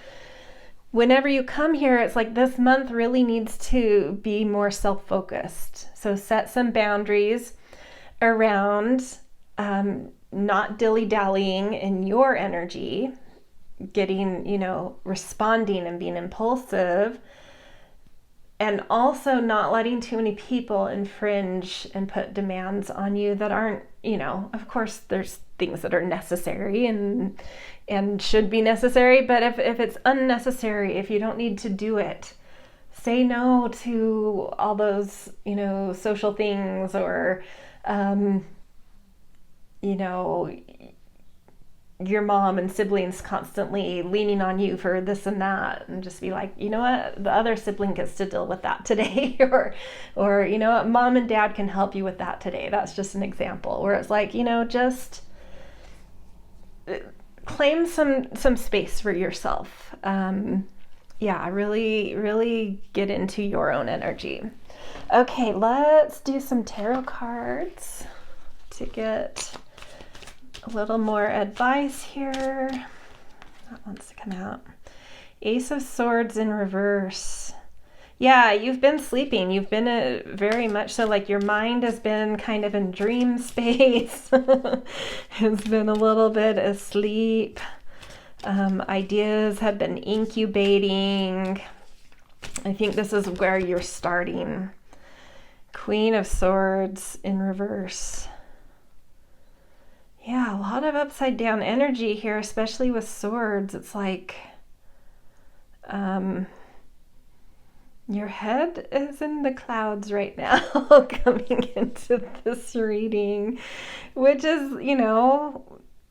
Whenever you come here, it's like this month really needs to be more self-focused. So set some boundaries around not dilly-dallying in your energy, getting, responding and being impulsive, and also not letting too many people infringe and put demands on you that aren't, of course there's things that are necessary and should be necessary, but if it's unnecessary, if you don't need to do it, say no to all those, social things, or, your mom and siblings constantly leaning on you for this and that, and just be like, you know what, the other sibling gets to deal with that today, or you know what, mom and dad can help you with that today. That's just an example where it's like, just claim some space for yourself. Really, really get into your own energy. Okay, let's do some tarot cards to get a little more advice here. That wants to come out. Ace of Swords in reverse. Yeah, you've been sleeping. You've been very much so, like, your mind has been kind of in dream space. Has been a little bit asleep. Ideas have been incubating. I think this is where you're starting. Queen of Swords in reverse. Yeah, a lot of upside down energy here, especially with swords. It's like your head is in the clouds right now coming into this reading, which is,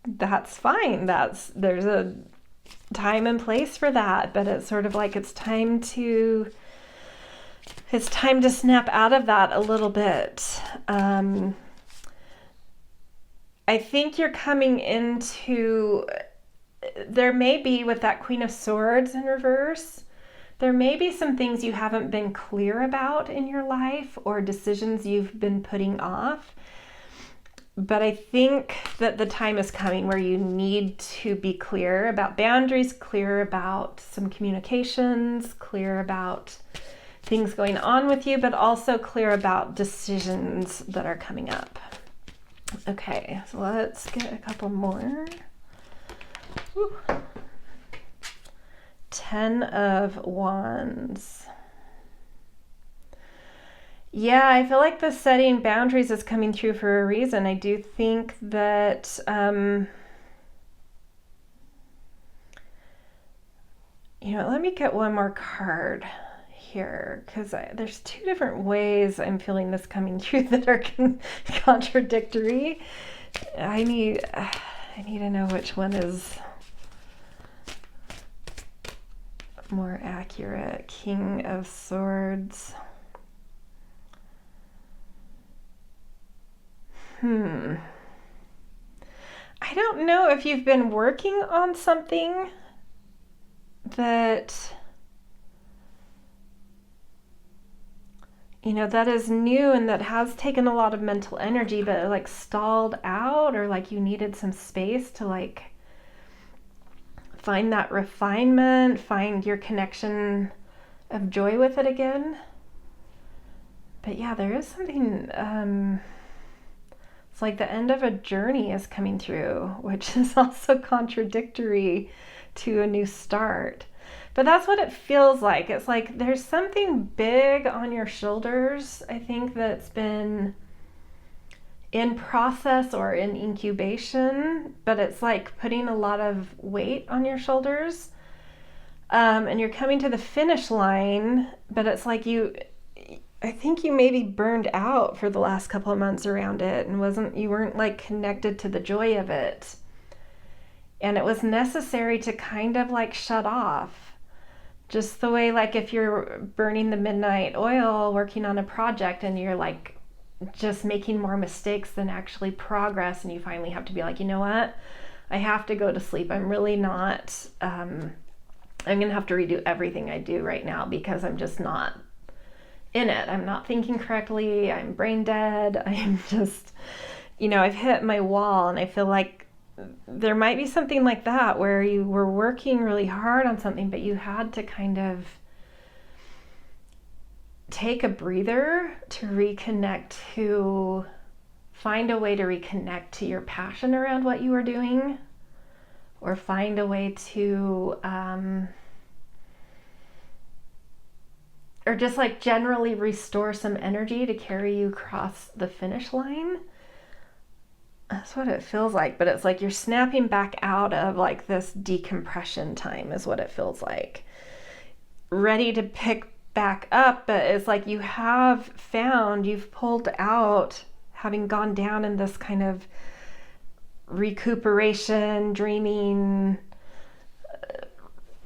that's fine. There's a time and place for that, but it's sort of like it's time to snap out of that a little bit. I think you're coming into, there may be, with that Queen of Swords in reverse, there may be some things you haven't been clear about in your life, or decisions you've been putting off. But I think that the time is coming where you need to be clear about boundaries, clear about some communications, clear about things going on with you, but also clear about decisions that are coming up. Okay, so let's get a couple more. Woo. 10 of Wands. Yeah, I feel like the setting boundaries is coming through for a reason. I do think that let me get one more card here, because there's two different ways I'm feeling this coming through that are contradictory. I need to know which one is more accurate. King of Swords. I don't know if you've been working on something that that is new and that has taken a lot of mental energy, but it, like, stalled out, or like you needed some space to, like, find that refinement, find your connection of joy with it again. But yeah, there is something, it's like the end of a journey is coming through, which is also contradictory to a new start. But that's what it feels like. It's like there's something big on your shoulders, I think, that's been in process or in incubation, but it's like putting a lot of weight on your shoulders. And you're coming to the finish line, but it's like I think you maybe burned out for the last couple of months around it, and you weren't like connected to the joy of it. And it was necessary to kind of like shut off. Just the way, like, if you're burning the midnight oil working on a project and you're like just making more mistakes than actually progress, and you finally have to be like, you know what, I have to go to sleep. I'm really not, I'm gonna have to redo everything I do right now because I'm just not in it. I'm not thinking correctly. I'm brain dead. I'm just, I've hit my wall, and I feel like there might be something like that where you were working really hard on something, but you had to kind of take a breather to reconnect to find a way to reconnect to your passion around what you are doing, or find a way to, or just like generally restore some energy to carry you across the finish line. That's what it feels like, but it's like you're snapping back out of like this decompression time is what it feels like. Ready to pick back up, but it's like you've pulled out, having gone down in this kind of recuperation, dreaming,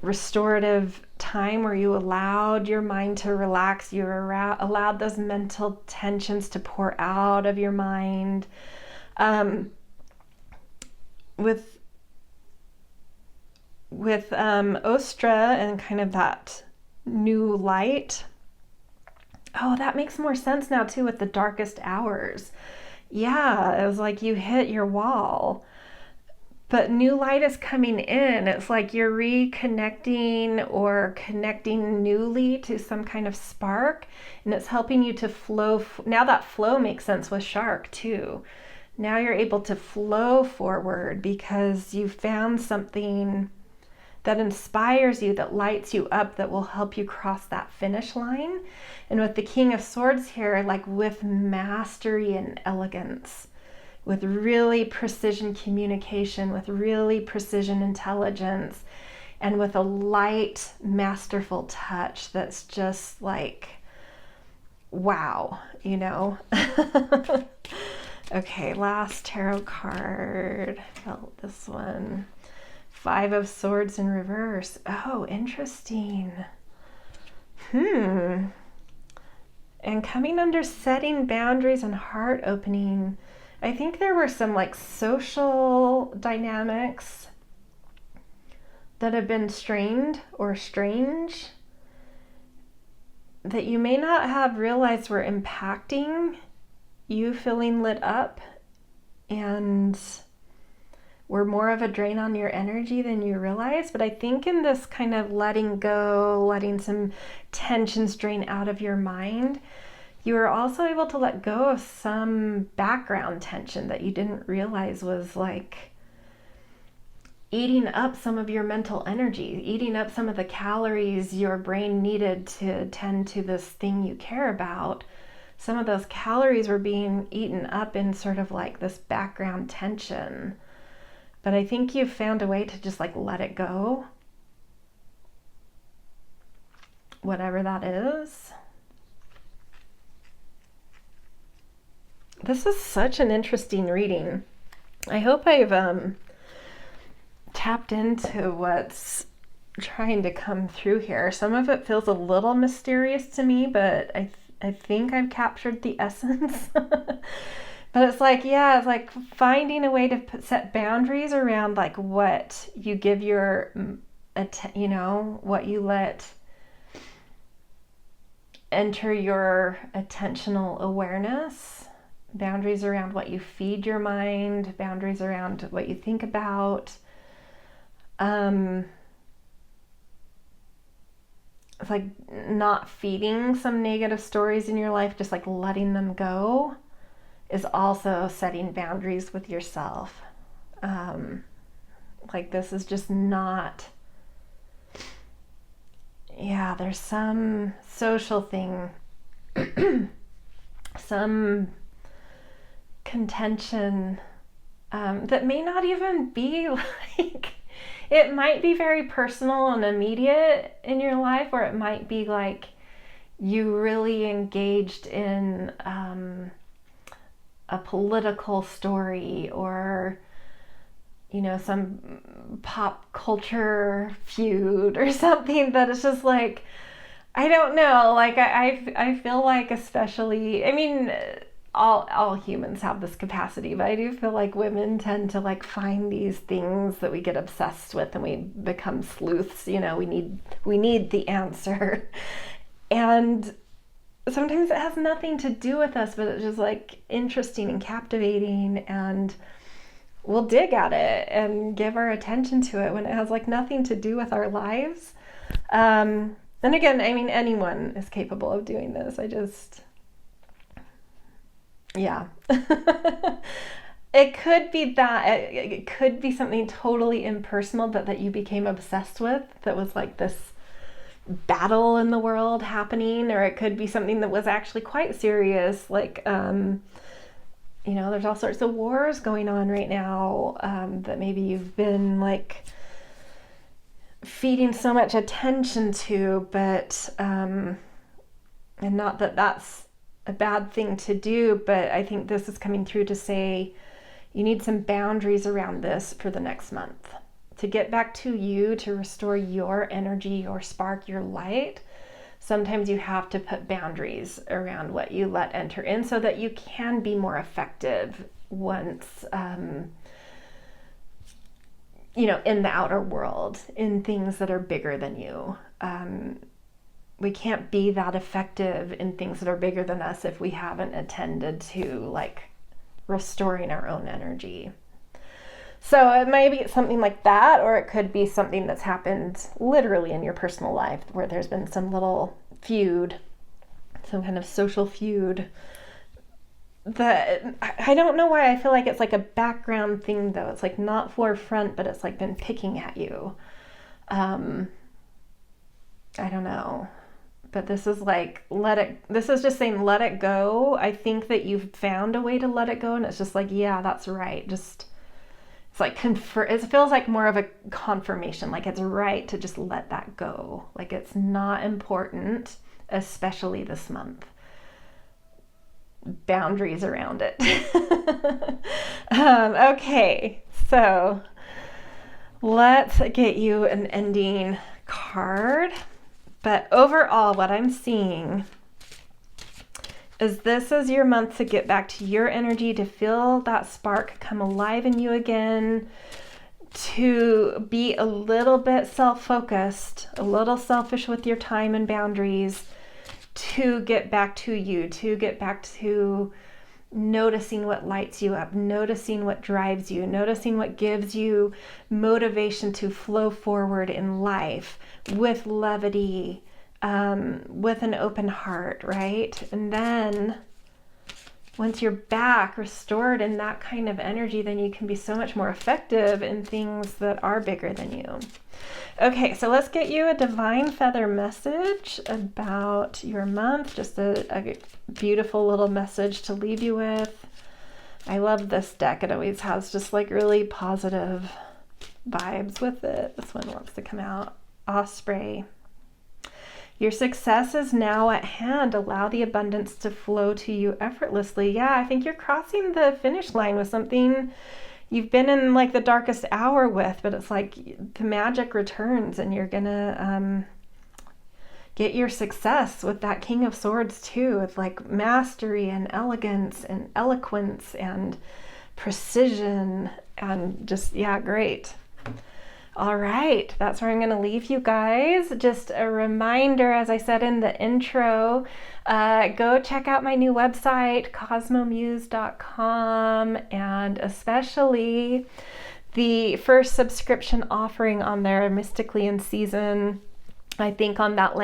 restorative time where you allowed your mind to relax, you allowed those mental tensions to pour out of your mind. With Ostra and kind of that new light. Oh, that makes more sense now too with the darkest hours. Yeah, it was like you hit your wall. But new light is coming in. It's like you're reconnecting or connecting newly to some kind of spark, and it's helping you to flow. Now that flow makes sense with Shark too. Now you're able to flow forward because you found something that inspires you, that lights you up, that will help you cross that finish line. And with the King of Swords here, like with mastery and elegance, with really precision communication, with really precision intelligence, and with a light, masterful touch that's just like, wow, you know? Okay, last tarot card. I felt this one. 5 of Swords in reverse. Oh, interesting. And coming under setting boundaries and heart opening, I think there were some like social dynamics that have been strained or strange that you may not have realized were impacting you feeling lit up and were more of a drain on your energy than you realize. But I think in this kind of letting go, letting some tensions drain out of your mind, you were also able to let go of some background tension that you didn't realize was like eating up some of your mental energy, eating up some of the calories your brain needed to tend to this thing you care about. Some of those calories were being eaten up in sort of like this background tension. But I think you've found a way to just like let it go, whatever that is. This is such an interesting reading. I hope I've tapped into what's trying to come through here. Some of it feels a little mysterious to me, but I think I've captured the essence. But it's like, yeah, it's like finding a way to set boundaries around like what you give your, what you let enter your attentional awareness, boundaries around what you feed your mind, boundaries around what you think about. It's like not feeding some negative stories in your life, just like letting them go, is also setting boundaries with yourself. Like this is just not, yeah, there's some social thing, some contention that may not even be like, it might be very personal and immediate in your life, or it might be like you really engaged in a political story or, some pop culture feud or something that is just like, I don't know, like I feel like, especially, I mean, all humans have this capacity, but I do feel like women tend to like find these things that we get obsessed with and we become sleuths, we need the answer. And sometimes it has nothing to do with us, but it's just like interesting and captivating, and we'll dig at it and give our attention to it when it has like nothing to do with our lives. And again, I mean, anyone is capable of doing this. Yeah. It could be that. It could be something totally impersonal, but that you became obsessed with, that was like this battle in the world happening, or it could be something that was actually quite serious, like, there's all sorts of wars going on right now, that maybe you've been like feeding so much attention to, but, and not that that's a bad thing to do, but I think this is coming through to say you need some boundaries around this for the next month. To get back to you, to restore your energy, your spark, your light, sometimes you have to put boundaries around what you let enter in so that you can be more effective once, in the outer world, in things that are bigger than you. We can't be that effective in things that are bigger than us if we haven't attended to like restoring our own energy. So it might be something like that, or it could be something that's happened literally in your personal life where there's been some little feud, some kind of social feud. I don't know why I feel like it's like a background thing though. It's like not forefront, but it's like been picking at you. I don't know. But this is like, this is just saying, let it go. I think that you've found a way to let it go. And it's just like, yeah, that's right. Just, it's like, it feels like more of a confirmation. Like it's right to just let that go. Like it's not important, especially this month. Boundaries around it. Okay. So let's get you an ending card. But overall, what I'm seeing is this is your month to get back to your energy, to feel that spark come alive in you again, to be a little bit self-focused, a little selfish with your time and boundaries, to get back to you, to get back to noticing what lights you up, noticing what drives you, noticing what gives you motivation to flow forward in life with levity, with an open heart, right? And then once you're back restored in that kind of energy, then you can be so much more effective in things that are bigger than you. Okay, so let's get you a divine feather message about your month. Just a beautiful little message to leave you with. I love this deck. It always has just like really positive vibes with it. This one wants to come out. Osprey. Your success is now at hand. Allow the abundance to flow to you effortlessly. Yeah, I think you're crossing the finish line with something you've been in like the darkest hour with, but it's like the magic returns and you're gonna get your success with that King of Swords too, with like mastery and elegance and eloquence and precision and just, yeah, great. All right, that's where I'm going to leave you guys. Just a reminder, as I said in the intro, go check out my new website, cosmomuse.com, and especially the first subscription offering on there, Mystically in Season. I think on that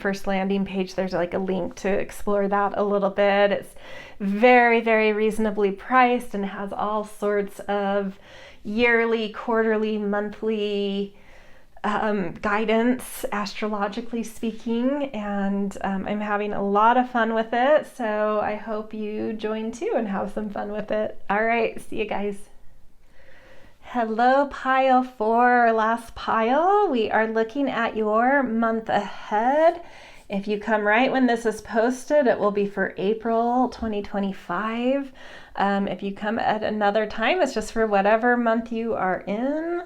first landing page, there's like a link to explore that a little bit. It's very, very reasonably priced and has all sorts of yearly, quarterly, monthly guidance, astrologically speaking, and I'm having a lot of fun with it, so I hope you join too and have some fun with it. All right, see you guys. Hello, pile 4, last pile. We are looking at your month ahead. If you come right when this is posted, it will be for April 2025. If you come at another time, it's just for whatever month you are in.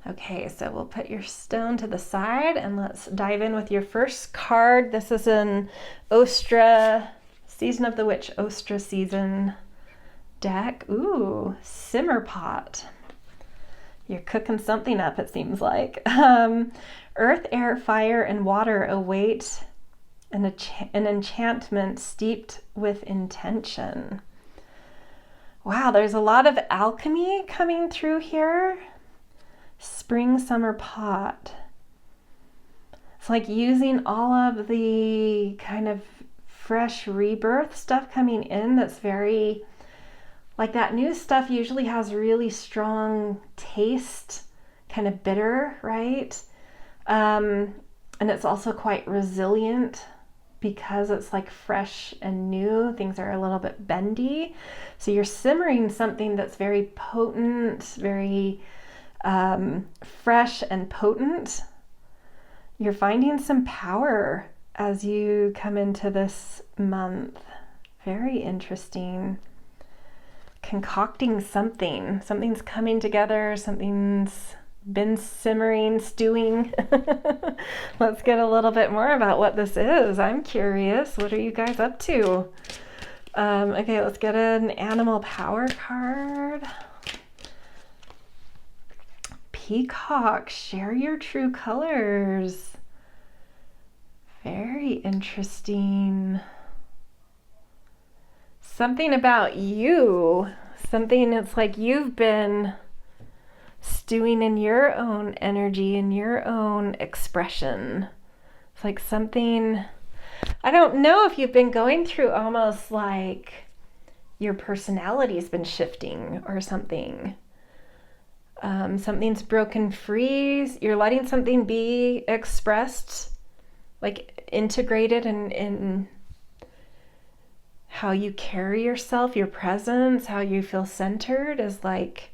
Okay, so we'll put your stone to the side and let's dive in with your first card. This is an Ostra, Season of the Witch, Ostra season deck. Ooh, Simmer Pot. You're cooking something up, it seems like. Earth, air, fire, and water await an enchantment steeped with intention. Wow, there's a lot of alchemy coming through here. Spring, summer pot. It's like using all of the kind of fresh rebirth stuff coming in that's very, like that new stuff usually has really strong taste, kind of bitter, right? And it's also quite resilient because it's like fresh and new. Things are a little bit bendy. So you're simmering something that's very potent, very fresh and potent. You're finding some power as you come into this month. Very interesting. Concocting something. Something's coming together. Something's been simmering, stewing. Let's get a little bit more about what this is. I'm curious. What are you guys up to? Okay, let's get an animal power card. Peacock, share your true colors. Very interesting. Something about you. Something that's like you've been stewing in your own energy, in your own expression. It's like something, I don't know if you've been going through almost like your personality's been shifting or something. Something's broken free. You're letting something be expressed, like integrated in how you carry yourself, your presence, how you feel centered, is like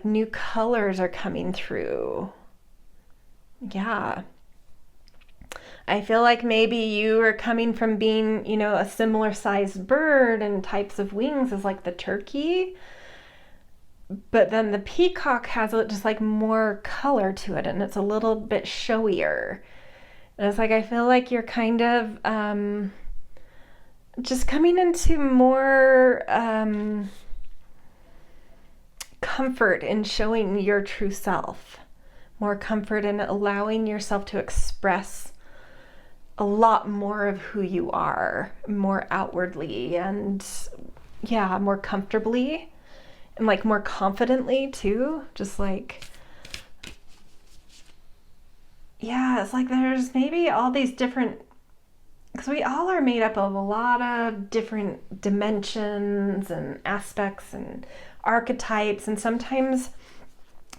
new colors are coming through. Yeah. I feel like maybe you are coming from being, a similar sized bird and types of wings as like the turkey. But then the peacock has just like more color to it, and it's a little bit showier. And it's like, I feel like you're kind of just coming into more comfort in showing your true self, more comfort in allowing yourself to express a lot more of who you are, more outwardly, and more comfortably, and like more confidently too. Just like, it's like there's maybe all these different, because we all are made up of a lot of different dimensions and aspects and archetypes, and sometimes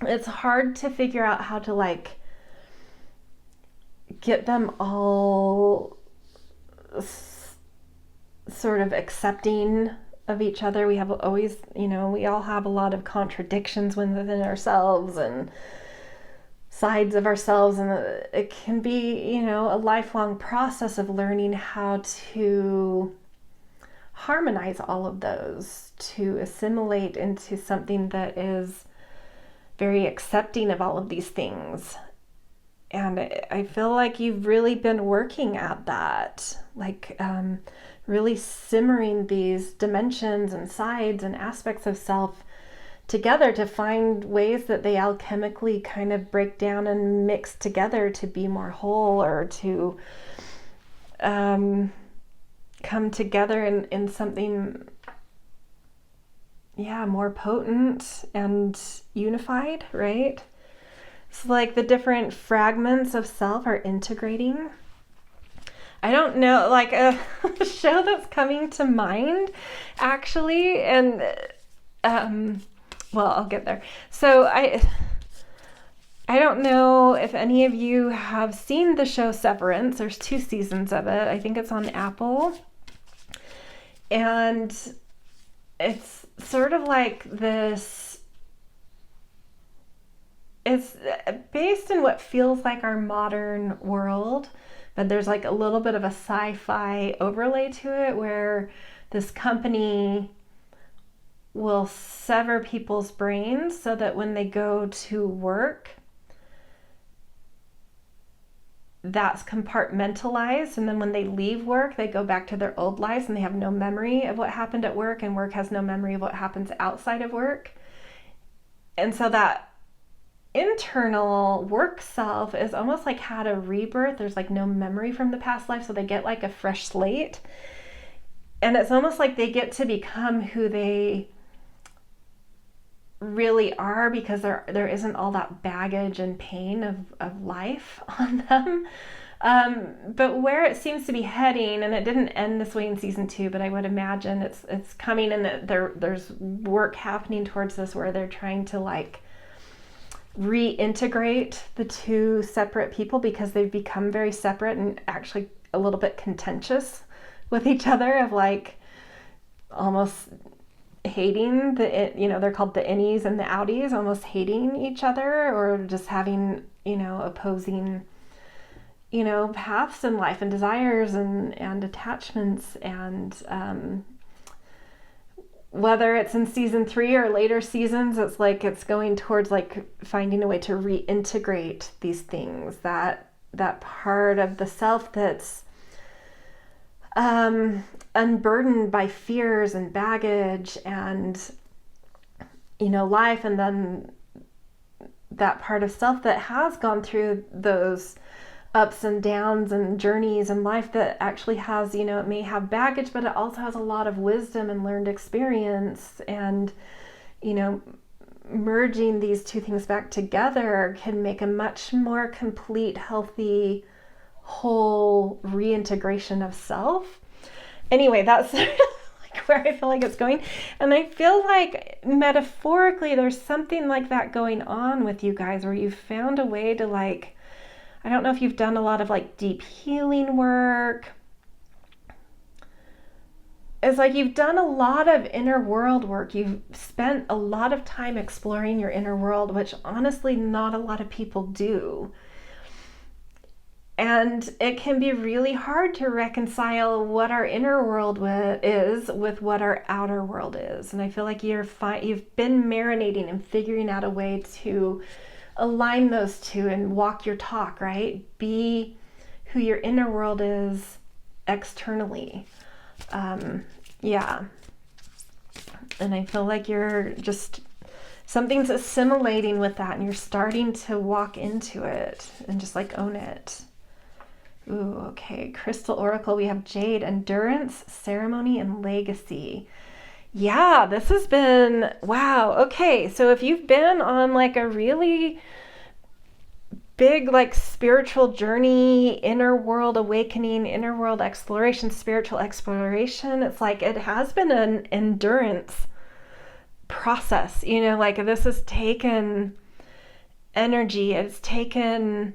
it's hard to figure out how to like get them all sort of accepting of each other. We have always, we all have a lot of contradictions within ourselves and sides of ourselves, and it can be, a lifelong process of learning how to harmonize all of those, to assimilate into something that is very accepting of all of these things. And I feel like you've really been working at that, like really simmering these dimensions and sides and aspects of self together to find ways that they alchemically kind of break down and mix together to be more whole, or to come together in something more potent and unified, right? It's like the different fragments of self are integrating. I don't know, like a show that's coming to mind actually, and I'll get there. So I don't know if any of you have seen the show Severance. There's 2 seasons of it. I think it's on Apple. And it's sort of like this, it's based in what feels like our modern world, but there's like a little bit of a sci-fi overlay to it, where this company will sever people's brains so that when they go to work, that's compartmentalized, and then when they leave work, they go back to their old lives and they have no memory of what happened at work, and work has no memory of what happens outside of work. And so that internal work self is almost like had a rebirth. There's like no memory from the past life, so they get like a fresh slate, and it's almost like they get to become who they really are, because there isn't all that baggage and pain of life on them. But where it seems to be heading, and it didn't end this way in season 2, but I would imagine it's coming, and that there's work happening towards this where they're trying to like reintegrate the two separate people because they've become very separate and actually a little bit contentious with each other, of like almost hating they're called the innies and the outies, almost hating each other, or just having, opposing, paths in life and desires and attachments. And whether it's in season 3 or later seasons, it's like it's going towards like finding a way to reintegrate these things, that part of the self that's unburdened by fears and baggage and life, and then that part of self that has gone through those ups and downs and journeys in life, that actually has, it may have baggage, but it also has a lot of wisdom and learned experience. And merging these two things back together can make a much more complete, healthy, whole reintegration of self. Anyway, that's like where I feel like it's going. And I feel like metaphorically there's something like that going on with you guys, where you've found a way to like, I don't know if you've done a lot of like deep healing work. It's like you've done a lot of inner world work. You've spent a lot of time exploring your inner world, which honestly not a lot of people do. And it can be really hard to reconcile what our inner world is with what our outer world is. And I feel like you've been marinating and figuring out a way to align those two and walk your talk, right? Be who your inner world is externally. Yeah. And I feel like you're just, something's assimilating with that, and you're starting to walk into it and just like own it. Ooh, okay. Crystal Oracle, we have Jade, Endurance, Ceremony, and Legacy. Yeah, this has been, wow. Okay, so if you've been on like a really big like spiritual journey, inner world awakening, inner world exploration, spiritual exploration, it's like it has been an endurance process. Like this has taken energy, it's taken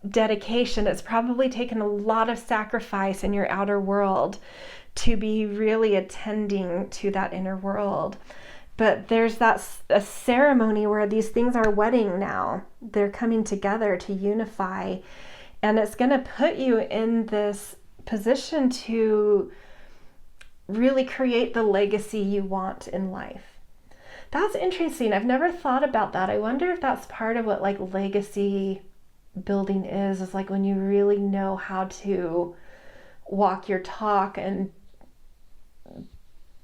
dedication, it's probably taken a lot of sacrifice in your outer world to be really attending to that inner world. But there's a ceremony where these things are wedding now. They're coming together to unify, and it's going to put you in this position to really create the legacy you want in life. That's interesting. I've never thought about that. I wonder if that's part of what like legacy building is like when you really know how to walk your talk and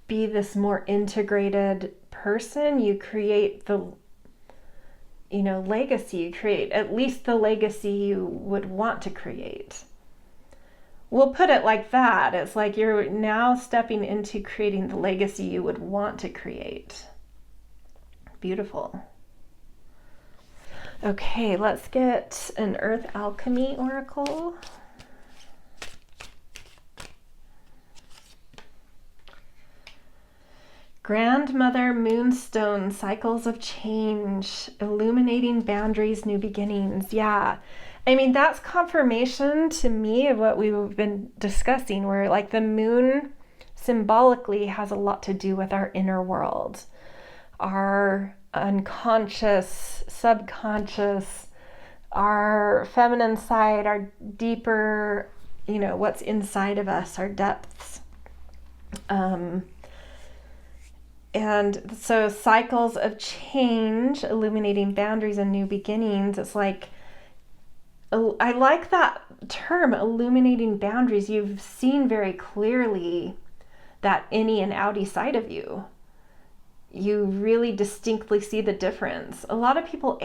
be this more integrated person. You create the legacy. You create at least the legacy you would want to create. We'll put it like that. It's like you're now stepping into creating the legacy you would want to create. Beautiful. Okay, let's get an Earth Alchemy Oracle. Grandmother Moonstone, Cycles of Change, Illuminating Boundaries, New Beginnings. Yeah, I mean, that's confirmation to me of what we've been discussing, where like the moon symbolically has a lot to do with our inner world, our unconscious, subconscious, our feminine side, our deeper, what's inside of us, our depths. And so cycles of change, illuminating boundaries and new beginnings. It's like, I like that term, illuminating boundaries. You've seen very clearly that innie and outie side of you. You really distinctly see the difference. A lot of people,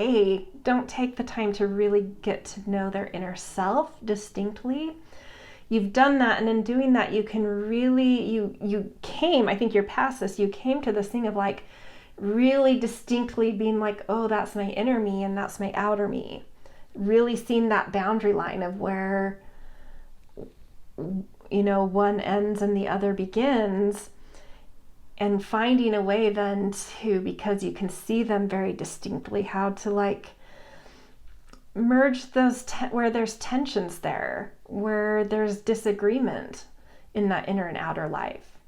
don't take the time to really get to know their inner self distinctly. You've done that, and in doing that, you can really, you came, I think you're past this, you came to this thing of like really distinctly being like, oh, that's my inner me and that's my outer me. Really seeing that boundary line of where one ends and the other begins, and finding a way then to, because you can see them very distinctly, how to like merge those where there's tensions there, where there's disagreement in that inner and outer life,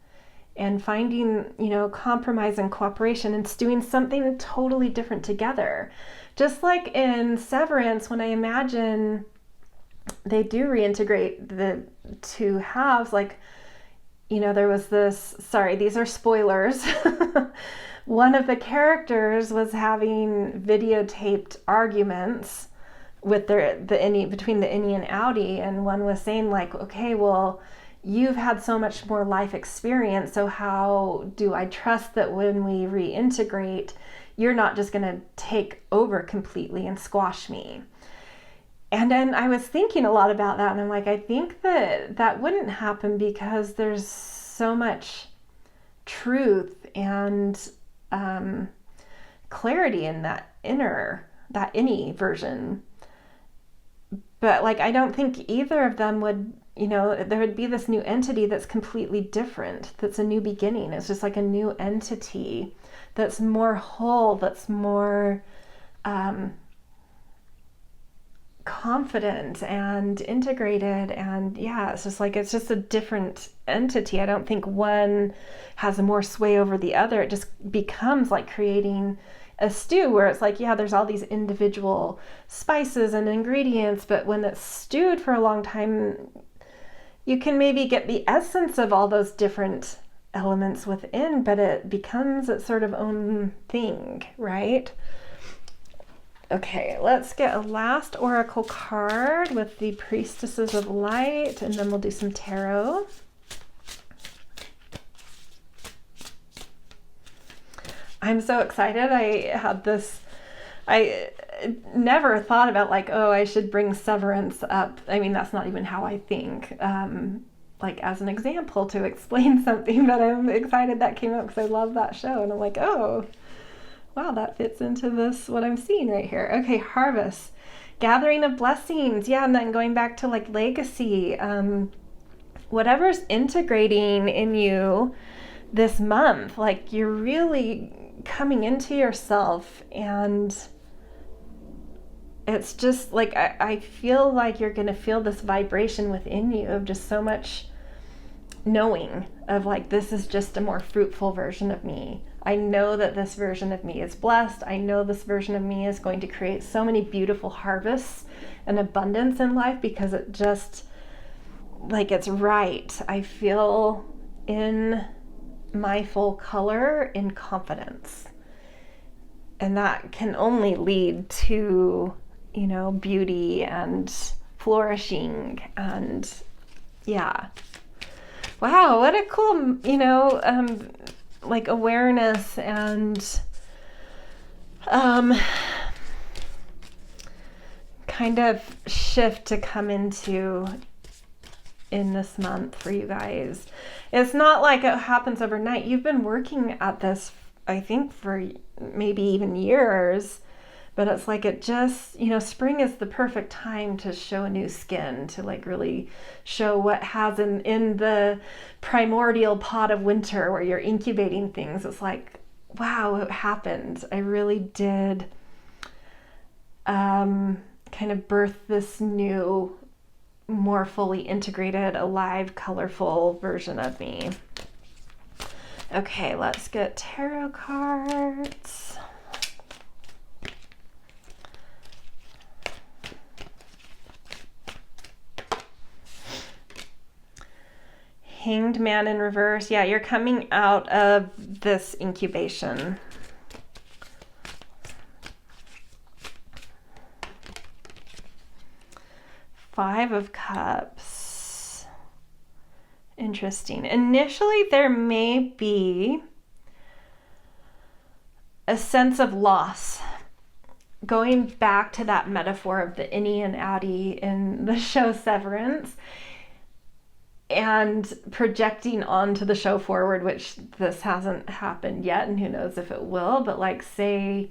and finding, compromise and cooperation and doing something totally different together. Just like in Severance, when I imagine they do reintegrate the two halves, like, there was this, sorry, these are spoilers. One of the characters was having videotaped arguments with between the innie and outie, and one was saying like, okay, well, you've had so much more life experience, so how do I trust that when we reintegrate, you're not just going to take over completely and squash me? And then I was thinking a lot about that, and I'm like, I think that wouldn't happen, because there's so much truth and clarity in that innie version. But like, I don't think either of them would, there would be this new entity that's completely different, that's a new beginning. It's just like a new entity that's more whole, that's more confident and integrated, and it's just a different entity. I don't think one has more sway over the other. It just becomes like creating a stew where it's like, there's all these individual spices and ingredients, but when it's stewed for a long time, you can maybe get the essence of all those different elements within, but it becomes its sort of own thing, right? Okay, let's get a last oracle card with the Priestesses of Light, and then we'll do some tarot. I'm so excited. I never thought about like, oh, I should bring Severance up. I mean, that's not even how I think, like as an example to explain something, but I'm excited that came up because I love that show. And I'm like, oh, wow, that fits into this, what I'm seeing right here. Okay, Harvest, gathering of blessings. Yeah, and then going back to like legacy, whatever's integrating in you this month, like you're really coming into yourself, and it's just like, I feel like you're going to feel this vibration within you of just so much knowing of like, this is just a more fruitful version of me. I know that this version of me is blessed. I know this version of me is going to create so many beautiful harvests and abundance in life, because it just, like, it's right. I feel in my full color in confidence. And that can only lead to, beauty and flourishing, and wow, what a cool, like awareness and kind of shift to come into in this month for you guys. It's not like it happens overnight. You've been working at this, I think, for maybe even years, but it's like it just, spring is the perfect time to show a new skin, to like really show what has in the primordial pod of winter where you're incubating things. It's like, wow, it happened. I really did kind of birth this new, more fully integrated, alive, colorful version of me. Okay, let's get tarot cards. Hanged Man in reverse. Yeah, you're coming out of this incubation. Five of Cups. Interesting. Initially, there may be a sense of loss. Going back to that metaphor of the innie and outie in the show Severance, and projecting onto the show forward, which this hasn't happened yet, and who knows if it will, but like, say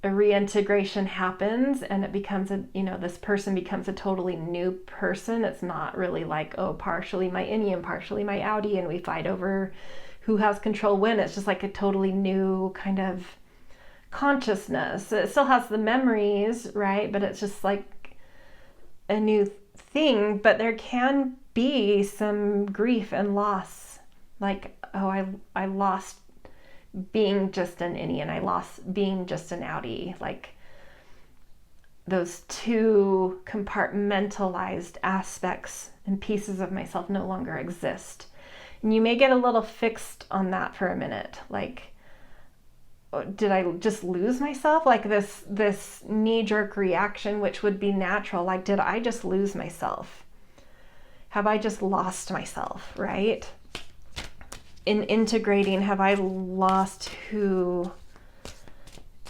a reintegration happens and it becomes this person becomes a totally new person. It's not really like, oh, partially my Enneagram, partially my Audi, and we fight over who has control when. It's just like a totally new kind of consciousness. It still has the memories, right? But it's just like a new thing. But there can be some grief and loss, like, oh, I lost being just an Enneagram, and I lost being just an Audi. Like, those two compartmentalized aspects and pieces of myself no longer exist. And you may get a little fixed on that for a minute. Like, did I just lose myself? Like this knee-jerk reaction, which would be natural. Like, did I just lose myself? Have I just lost myself, right? In integrating, have I lost who,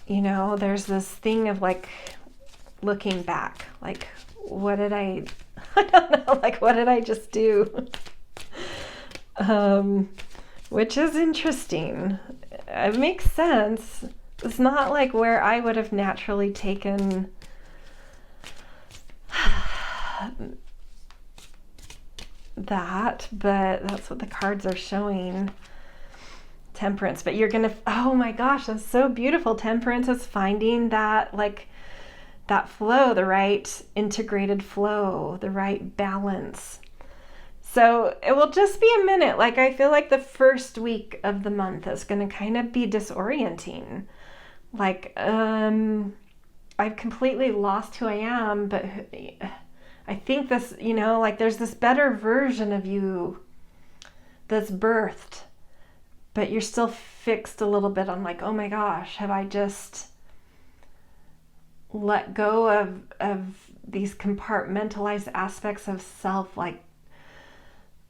there's this thing of like looking back, like, what did I don't know, like, what did I just do? Which is interesting. It makes sense. It's not like where I would have naturally taken that, but that's what the cards are showing. Temperance. But you're gonna, oh my gosh, that's so beautiful. Temperance is finding that, like, that flow, the right integrated flow, the right balance. So it will just be a minute. Like, I feel like the first week of the month is going to kind of be disorienting. Like, I've completely lost who I am, but I think this, like, there's this better version of you that's birthed, but you're still fixed a little bit on, like, oh my gosh, have I just let go of these compartmentalized aspects of self? Like,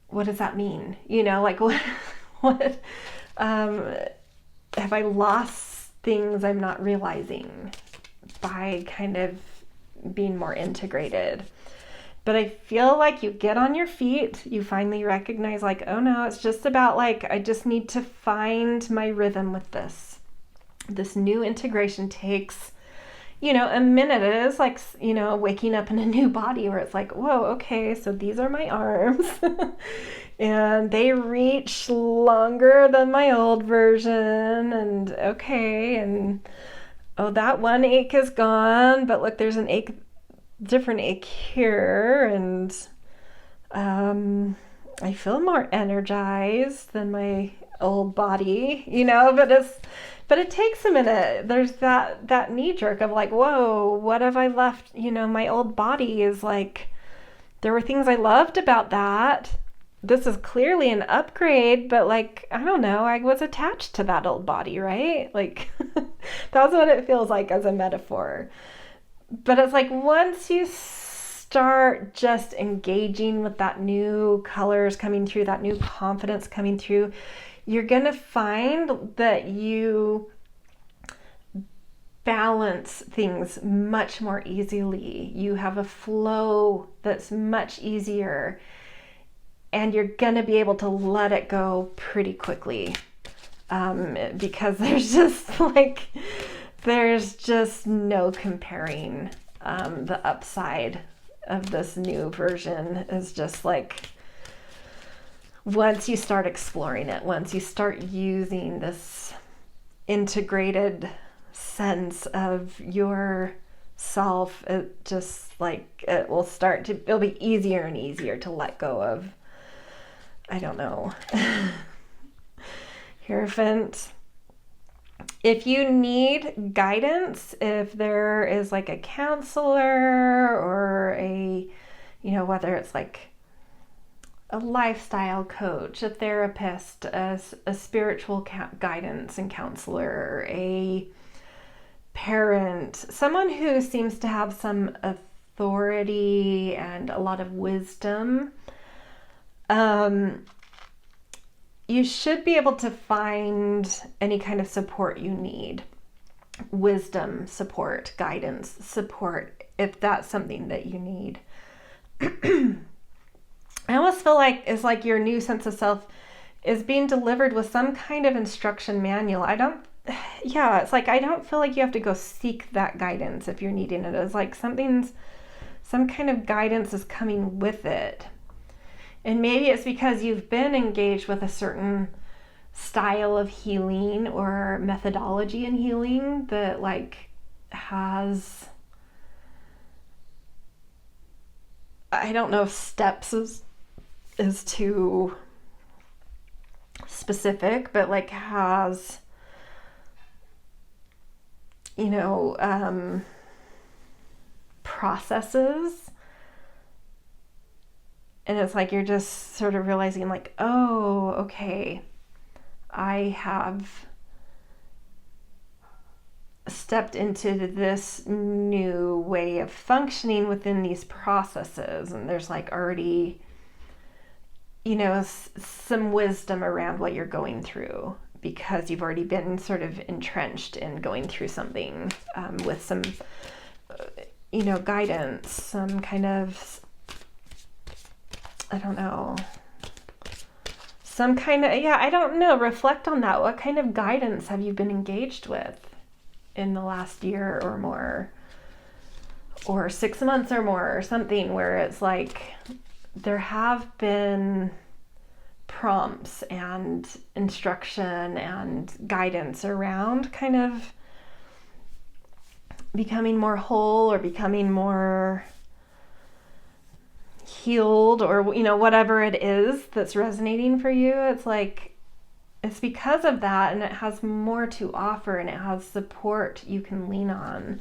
what does that mean? Like, what have I lost things I'm not realizing by kind of being more integrated? But I feel like you get on your feet, you finally recognize, like, oh no, it's just about, like, I just need to find my rhythm with this. This new integration takes, a minute. It is like, waking up in a new body where it's like, whoa, okay, so these are my arms and they reach longer than my old version, and okay, and oh, that one ache is gone, but look, there's an different ache here, and I feel more energized than my old body, but it takes a minute. There's that knee jerk of like, whoa, what have I left? My old body is like, there were things I loved about that. This is clearly an upgrade, but like, I don't know, I was attached to that old body, right? Like, that's what it feels like as a metaphor. But it's like, once you start just engaging with that new colors coming through, that new confidence coming through, you're going to find that you balance things much more easily. You have a flow that's much easier, and you're going to be able to let it go pretty quickly, because there's just no comparing. The upside of this new version is just like, once you start exploring it, once you start using this integrated sense of your self, it just like, it'll be easier and easier to let go of, I don't know, Hierophant. If you need guidance, if there is like a counselor or whether it's like a lifestyle coach, a therapist, a spiritual guidance and counselor, a parent, someone who seems to have some authority and a lot of wisdom, you should be able to find any kind of support you need. Wisdom support, guidance support, if that's something that you need. I almost feel like it's like your new sense of self is being delivered with some kind of instruction manual. I don't yeah, it's like I don't feel like you have to go seek that guidance if you're needing it. It's like some kind of guidance is coming with it. And maybe it's because you've been engaged with a certain style of healing or methodology in healing that like has, I don't know if steps is too specific, but like has, processes. And it's like you're just sort of realizing like, oh, okay, I have stepped into this new way of functioning within these processes. And there's like already, some wisdom around what you're going through because you've already been sort of entrenched in going through something with some, guidance, some kind of, I don't know, some kind of, I don't know, reflect on that. What kind of guidance have you been engaged with in the last year or more, or 6 months or more, or something where it's like there have been prompts and instruction and guidance around kind of becoming more whole or becoming more healed, or whatever it is that's resonating for you. It's like it's because of that, and it has more to offer, and it has support you can lean on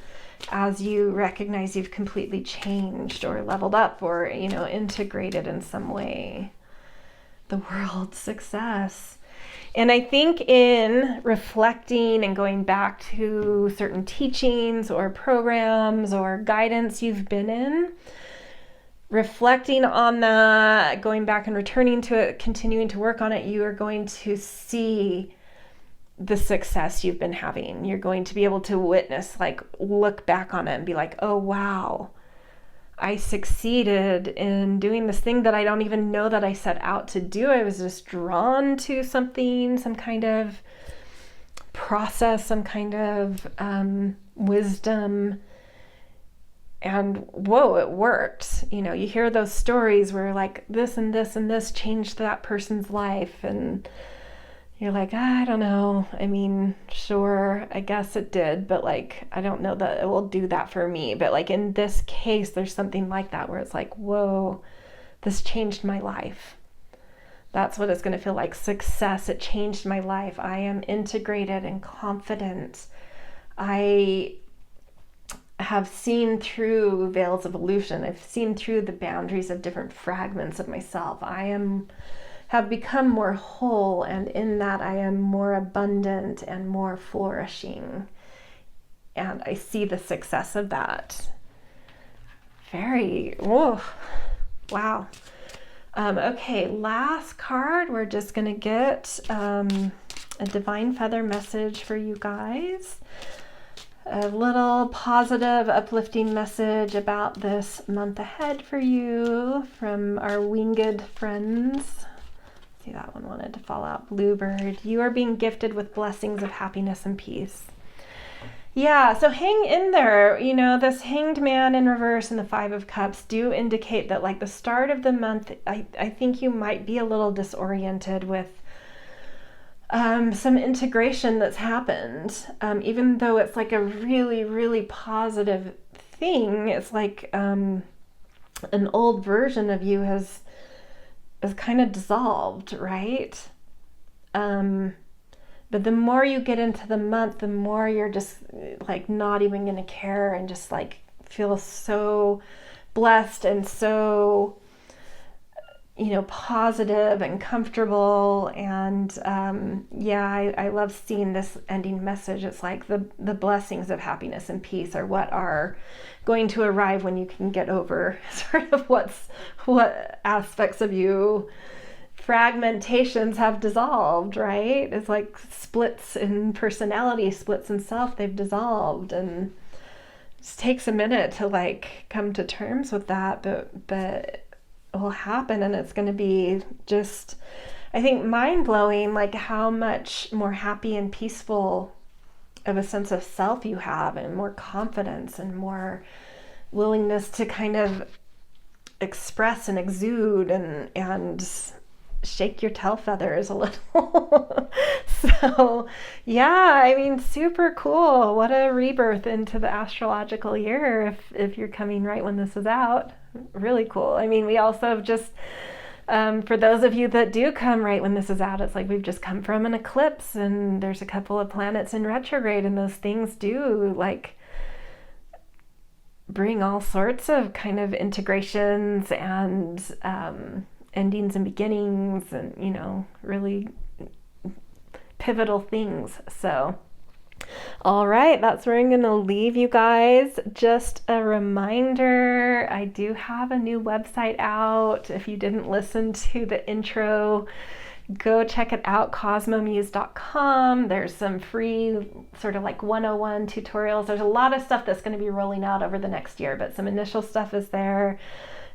as you recognize you've completely changed or leveled up or integrated in some way the world's success. And I think in reflecting and going back to certain teachings or programs or guidance you've been in, reflecting on that, going back and returning to it, continuing to work on it, you are going to see the success you've been having. You're going to be able to witness, like look back on it and be like, oh, wow, I succeeded in doing this thing that I don't even know that I set out to do. I was just drawn to something, some kind of process, some kind of wisdom. And whoa, it worked. You hear those stories where like this and this and this changed that person's life. And you're like, I don't know. I mean, sure, I guess it did, but like, I don't know that it will do that for me. But like in this case, there's something like that where it's like, whoa, this changed my life. That's what it's going to feel like. Success. It changed my life. I am integrated and confident. I have seen through veils of illusion. I've seen through the boundaries of different fragments of myself. Have become more whole, and in that I am more abundant and more flourishing. And I see the success of that. Wow. Okay, last card. We're just going to get a divine feather message for you guys. A little positive, uplifting message about this month ahead for you from our winged friends. See, that one wanted to fall out. Bluebird, you are being gifted with blessings of happiness and peace. Yeah, so hang in there. This Hanged Man in reverse and the Five of Cups do indicate that like the start of the month, I think you might be a little disoriented with some integration that's happened, even though it's like a really, really positive thing. It's like an old version of you has kind of dissolved, right? But the more you get into the month, the more you're just like not even gonna care and just like feel so blessed and so positive and comfortable. And I love seeing this ending message. It's like the blessings of happiness and peace are what are going to arrive when you can get over sort of what aspects of you, fragmentations have dissolved, right? It's like splits in personality, splits in self, they've dissolved. And it just takes a minute to like come to terms with that, but will happen, and it's going to be just, I think, mind-blowing, like how much more happy and peaceful of a sense of self you have, and more confidence and more willingness to kind of express and exude and shake your tail feathers a little. So yeah, I mean, super cool. What a rebirth into the astrological year if you're coming right when this is out. Really cool. I mean, we also have just for those of you that do come right when this is out, it's like we've just come from an eclipse, and there's a couple of planets in retrograde, and those things do like bring all sorts of kind of integrations and endings and beginnings, and really pivotal things. So all right, that's where I'm going to leave you guys. Just a reminder, I do have a new website out. If you didn't listen to the intro, go check it out, cosmomuse.com. There's some free sort of like 101 tutorials. There's a lot of stuff that's going to be rolling out over the next year, but some initial stuff is there.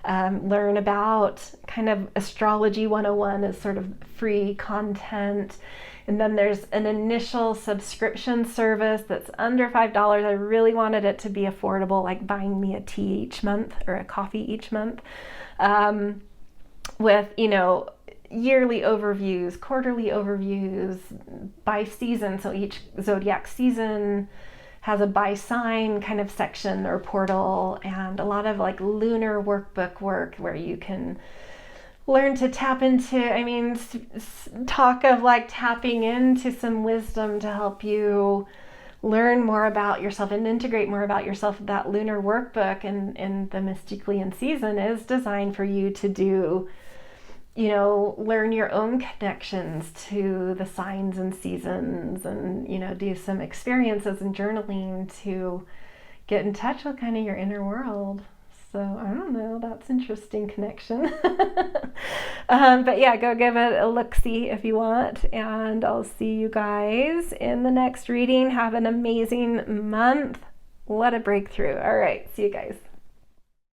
Learn about kind of astrology 101 is sort of free content. And then there's an initial subscription service that's under $5. I really wanted it to be affordable, like buying me a tea each month or a coffee each month, with, yearly overviews, quarterly overviews, by season. So each Zodiac season has a by sign kind of section or portal, and a lot of like lunar workbook work where you can learn to tap into, talk of like tapping into some wisdom to help you learn more about yourself and integrate more about yourself. That lunar workbook and the Mystically season is designed for you to do, learn your own connections to the signs and seasons, and, do some experiences and journaling to get in touch with kind of your inner world. So I don't know, that's interesting connection. But yeah, go give it a look-see if you want, and I'll see you guys in the next reading. Have an amazing month. What a breakthrough. All right, see you guys.